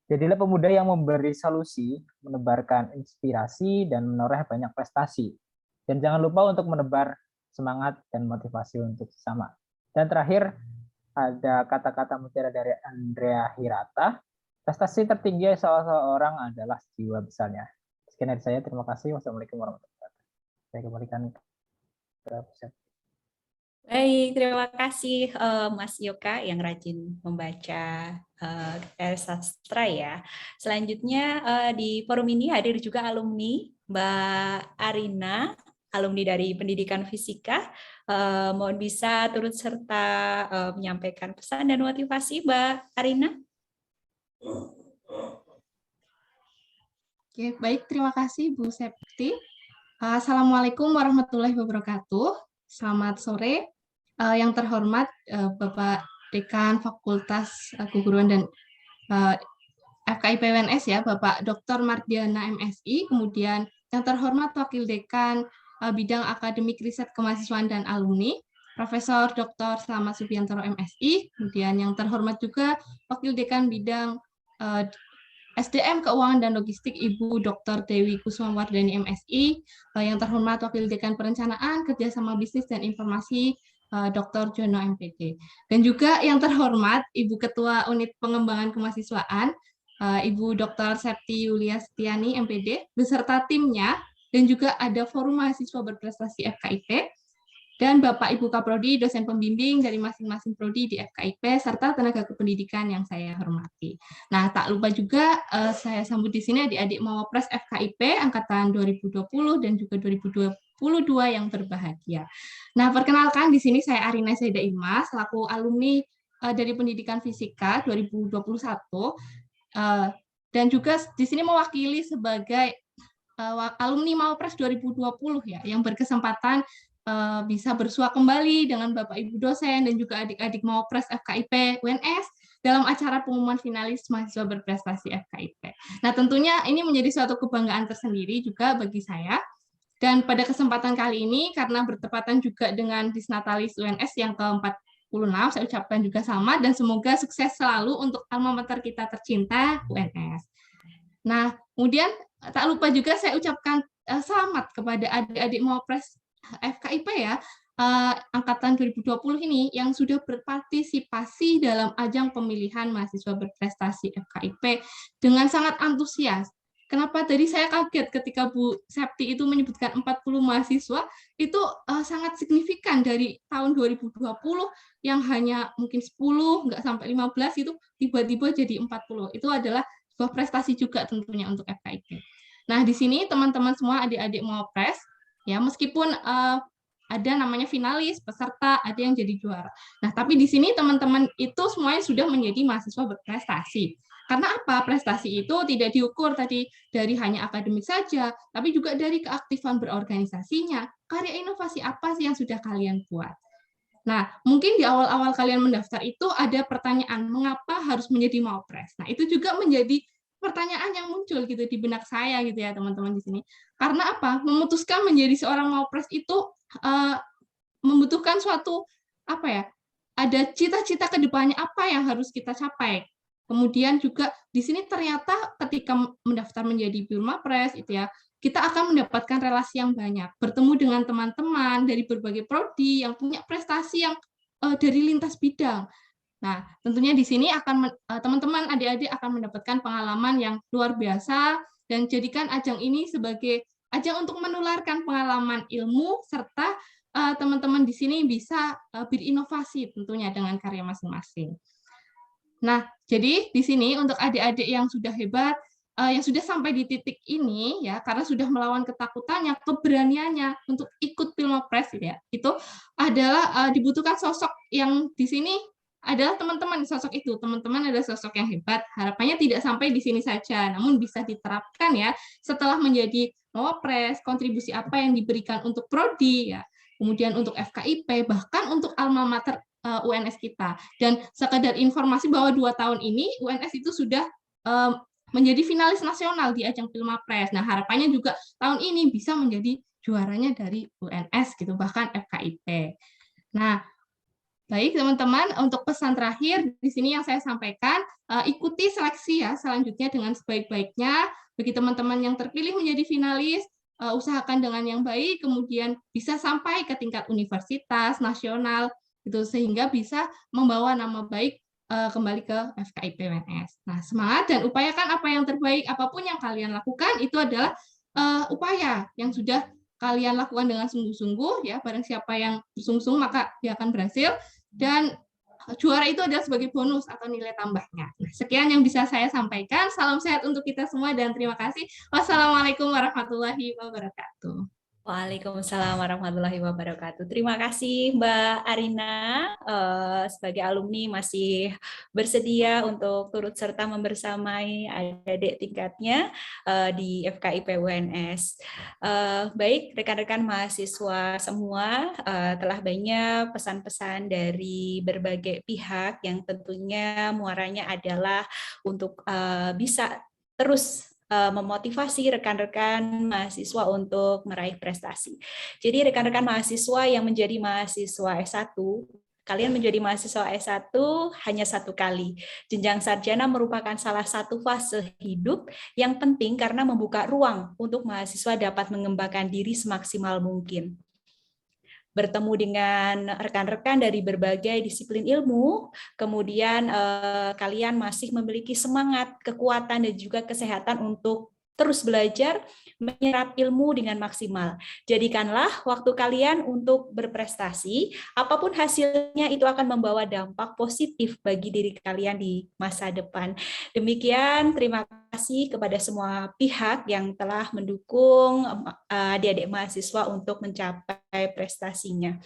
[SPEAKER 20] Jadilah pemuda yang memberi solusi, menebarkan inspirasi, dan menoreh banyak prestasi. Dan jangan lupa untuk menebar semangat dan motivasi untuk sesama. Dan terakhir, ada kata-kata mutiara dari Andrea Hirata, prestasi tertinggi seseorang adalah jiwa besarnya. Sekian dari saya, terima kasih. Wassalamualaikum warahmatullahi wabarakatuh. Saya kembalikan ke pusat.
[SPEAKER 9] Baik, terima kasih Mas Yoka yang rajin membaca sastra ya. Selanjutnya di forum ini hadir juga alumni Mbak Arina, alumni dari Pendidikan Fisika. Mohon bisa turut serta menyampaikan pesan dan motivasi Mbak Arina.
[SPEAKER 21] Oke, baik, terima kasih Bu Septi. Assalamualaikum warahmatullahi wabarakatuh. Selamat sore. Yang terhormat Bapak Dekan Fakultas Keguruan dan FKIP UNS ya, Bapak Dr. Mardiana MSI, kemudian yang terhormat Wakil Dekan Bidang Akademik Riset Kemahasiswaan dan Alumni, Profesor Dr. Slamet Subiantoro MSI, kemudian yang terhormat juga Wakil Dekan Bidang SDM Keuangan dan Logistik Ibu Dr. Dewi Kusumawardani MSI, yang terhormat Wakil Dekan Perencanaan, Kerjasama Bisnis dan Informasi Dr. Jono MPD. Dan juga yang terhormat Ibu Ketua Unit Pengembangan Kemahasiswaan, Ibu Dr. Septi Yulia Setiani MPD, beserta timnya, dan juga ada Forum Mahasiswa Berprestasi FKIP, dan Bapak Ibu Kaprodi, dosen pembimbing dari masing-masing prodi di FKIP, serta tenaga kependidikan yang saya hormati. Nah, tak lupa juga saya sambut di sini adik-adik Mawapres FKIP angkatan 2020 dan juga 2022 yang berbahagia. Nah, perkenalkan di sini saya Arina Saida Ima, selaku alumni dari Pendidikan Fisika 2021, dan juga di sini mewakili sebagai alumni Mawapres 2020 ya, yang berkesempatan bisa bersua kembali dengan Bapak Ibu dosen dan juga adik-adik Mawapres FKIP UNS dalam acara pengumuman finalis mahasiswa berprestasi FKIP. Nah, tentunya ini menjadi suatu kebanggaan tersendiri juga bagi saya. Dan pada kesempatan kali ini, karena bertepatan juga dengan Disnatalis UNS yang ke-46, saya ucapkan juga selamat dan semoga sukses selalu untuk alma mater kita tercinta UNS. Nah, kemudian tak lupa juga saya ucapkan selamat kepada adik-adik Mawapres FKIP ya, angkatan 2020 ini yang sudah berpartisipasi dalam ajang pemilihan mahasiswa berprestasi FKIP dengan sangat antusias. Kenapa tadi saya kaget ketika Bu Septi itu menyebutkan 40 mahasiswa, itu sangat signifikan dari tahun 2020 yang hanya mungkin 10, nggak sampai 15, itu tiba-tiba jadi 40. Itu adalah sebuah prestasi juga tentunya untuk FKIP. Nah, di sini teman-teman semua adik-adik Mawapres, ya meskipun ada namanya finalis, peserta, ada yang jadi juara. Nah, tapi di sini teman-teman itu semuanya sudah menjadi mahasiswa berprestasi. Karena apa? Prestasi itu tidak diukur tadi dari hanya akademik saja, tapi juga dari keaktifan berorganisasinya. Karya inovasi apa sih yang sudah kalian buat? Nah, mungkin di awal-awal kalian mendaftar itu ada pertanyaan, mengapa harus menjadi Mawapres? Nah, itu juga menjadi pertanyaan yang muncul gitu di benak saya gitu ya, teman-teman di sini. Karena apa? Memutuskan menjadi seorang Mawapres itu membutuhkan suatu apa ya? Ada cita-cita ke depannya apa yang harus kita capai. Kemudian juga di sini ternyata ketika mendaftar menjadi Mawapres itu ya, kita akan mendapatkan relasi yang banyak, bertemu dengan teman-teman dari berbagai prodi yang punya prestasi yang dari lintas bidang. Nah, tentunya di sini akan teman-teman adik-adik akan mendapatkan pengalaman yang luar biasa dan jadikan ajang ini sebagai ajang untuk menularkan pengalaman ilmu serta teman-teman di sini bisa berinovasi tentunya dengan karya masing-masing. Nah, jadi di sini untuk adik-adik yang sudah hebat, yang sudah sampai di titik ini ya, karena sudah melawan ketakutannya, keberaniannya untuk ikut Pilmapres ya, itu adalah dibutuhkan sosok yang di sini adalah teman-teman sosok itu. Teman-teman adalah sosok yang hebat. Harapannya tidak sampai di sini saja, namun bisa diterapkan ya setelah menjadi Mawapres, kontribusi apa yang diberikan untuk prodi ya, kemudian untuk FKIP, bahkan untuk alma mater UNS kita. Dan sekedar informasi bahwa 2 tahun ini UNS itu sudah menjadi finalis nasional di ajang Pilmapres. Nah, harapannya juga tahun ini bisa menjadi juaranya dari UNS gitu, bahkan FKIP. Nah, baik teman-teman, untuk pesan terakhir di sini yang saya sampaikan, ikuti seleksi ya selanjutnya dengan sebaik-baiknya. Bagi teman-teman yang terpilih menjadi finalis, usahakan dengan yang baik, kemudian bisa sampai ke tingkat universitas, nasional, gitu, sehingga bisa membawa nama baik kembali ke FKIP UNS. Nah, semangat dan upayakan apa yang terbaik, apapun yang kalian lakukan, itu adalah upaya yang sudah kalian lakukan dengan sungguh-sungguh, ya, barang siapa yang bersungguh-sungguh maka dia akan berhasil, dan juara itu adalah sebagai bonus atau nilai tambahnya. Nah, sekian yang bisa saya sampaikan, salam sehat untuk kita semua, dan terima kasih. Wassalamualaikum warahmatullahi wabarakatuh.
[SPEAKER 9] Waalaikumsalam warahmatullahi wabarakatuh. Terima kasih Mbak Arina, sebagai alumni masih bersedia untuk turut serta membersamai adik-adik tingkatnya di FKIP UNS. Baik, rekan-rekan mahasiswa semua, telah banyak pesan-pesan dari berbagai pihak yang tentunya muaranya adalah untuk bisa terus memotivasi rekan-rekan mahasiswa untuk meraih prestasi. Jadi rekan-rekan mahasiswa yang menjadi mahasiswa S1, kalian menjadi mahasiswa S1 hanya 1 kali. Jenjang sarjana merupakan salah satu fase hidup yang penting karena membuka ruang untuk mahasiswa dapat mengembangkan diri semaksimal mungkin. Bertemu dengan rekan-rekan dari berbagai disiplin ilmu, kemudian kalian masih memiliki semangat, kekuatan, dan juga kesehatan untuk terus belajar, menyerap ilmu dengan maksimal. Jadikanlah waktu kalian untuk berprestasi, apapun hasilnya itu akan membawa dampak positif bagi diri kalian di masa depan. Demikian, terima kasih kepada semua pihak yang telah mendukung adik-adik mahasiswa untuk mencapai prestasinya.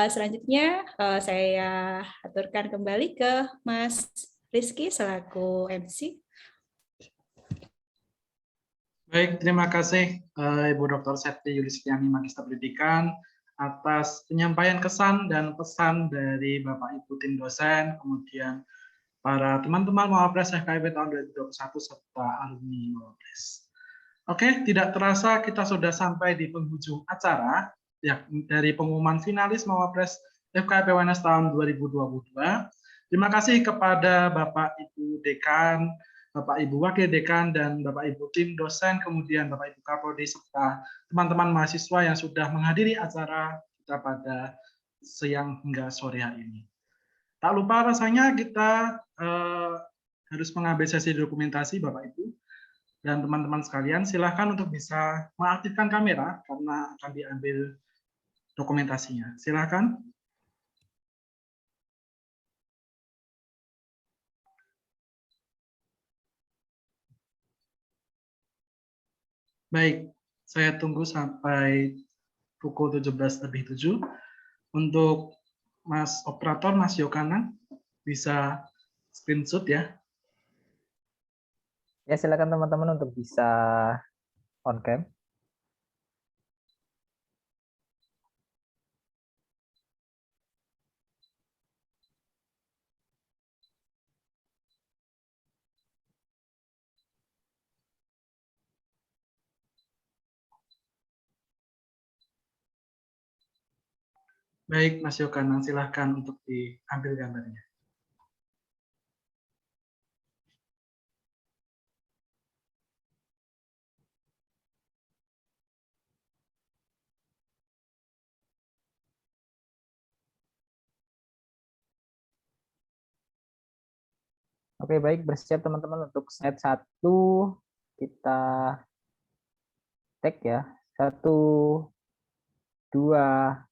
[SPEAKER 9] Selanjutnya, saya aturkan kembali ke Mas Rizky selaku MC.
[SPEAKER 6] Baik, terima kasih Ibu Dr. Septi Yulistiani, Magister Pendidikan, atas penyampaian kesan dan pesan dari Bapak Ibu tim dosen, kemudian para teman-teman Mawapres FKIP tahun 2021 serta alumni Mawapres. Oke, tidak terasa kita sudah sampai di penghujung acara ya, dari pengumuman finalis Mawapres FKIP UNS tahun 2022. Terima kasih kepada Bapak Ibu Dekan, Bapak Ibu Wakil Dekan, dan Bapak Ibu tim dosen, kemudian Bapak Ibu Kapolri, serta teman-teman mahasiswa yang sudah menghadiri acara kita pada siang hingga sore hari ini. Tak lupa rasanya kita harus mengambil sesi dokumentasi Bapak Ibu dan teman-teman sekalian. Silakan untuk bisa mengaktifkan kamera karena akan diambil dokumentasinya. Silakan. Baik, saya tunggu sampai pukul 17:07. Untuk Mas Operator, Mas Yokanan, bisa screenshot ya.
[SPEAKER 20] Ya, silakan teman-teman untuk bisa on cam.
[SPEAKER 6] Baik, Mas Yokanan, silahkan untuk diambil gambarnya.
[SPEAKER 20] Oke, baik, bersiap teman-teman untuk slide 1. Kita tag ya. 1, 2,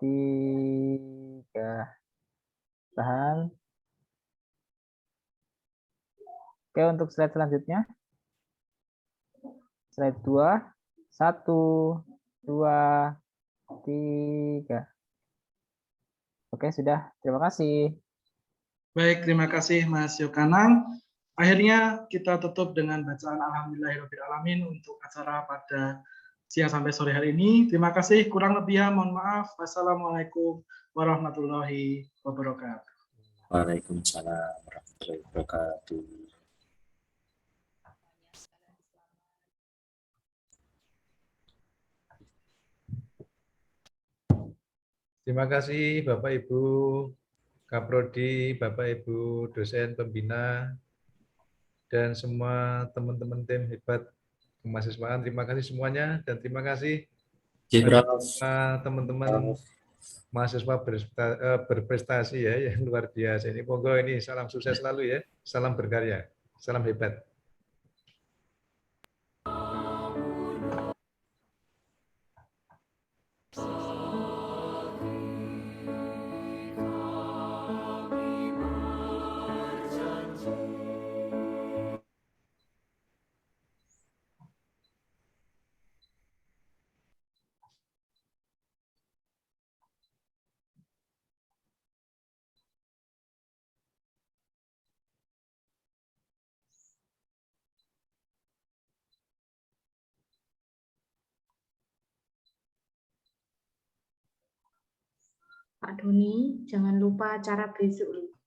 [SPEAKER 20] 3. Tahan. Oke, untuk slide selanjutnya. Slide 2. 1, 2, 3. Oke, sudah. Terima kasih.
[SPEAKER 6] Baik, terima kasih Mas Yokanan. Akhirnya kita tutup dengan bacaan Alhamdulillahirrahmanirrahim untuk acara pada siang sampai sore hari ini. Terima kasih, kurang lebihnya mohon maaf. Wassalamualaikum warahmatullahi wabarakatuh.
[SPEAKER 12] Waalaikumsalam warahmatullahi wabarakatuh.
[SPEAKER 8] Terima kasih Bapak Ibu Kaprodi, Bapak Ibu dosen pembina, dan semua teman-teman tim hebat kemahasiswaan. Terima kasih semuanya, dan terima kasih teman-teman mahasiswa berprestasi ya, yang luar biasa. Ini monggo ini salam sukses selalu ya, salam berkarya, salam hebat.
[SPEAKER 21] Pak Doni, jangan lupa acara besok.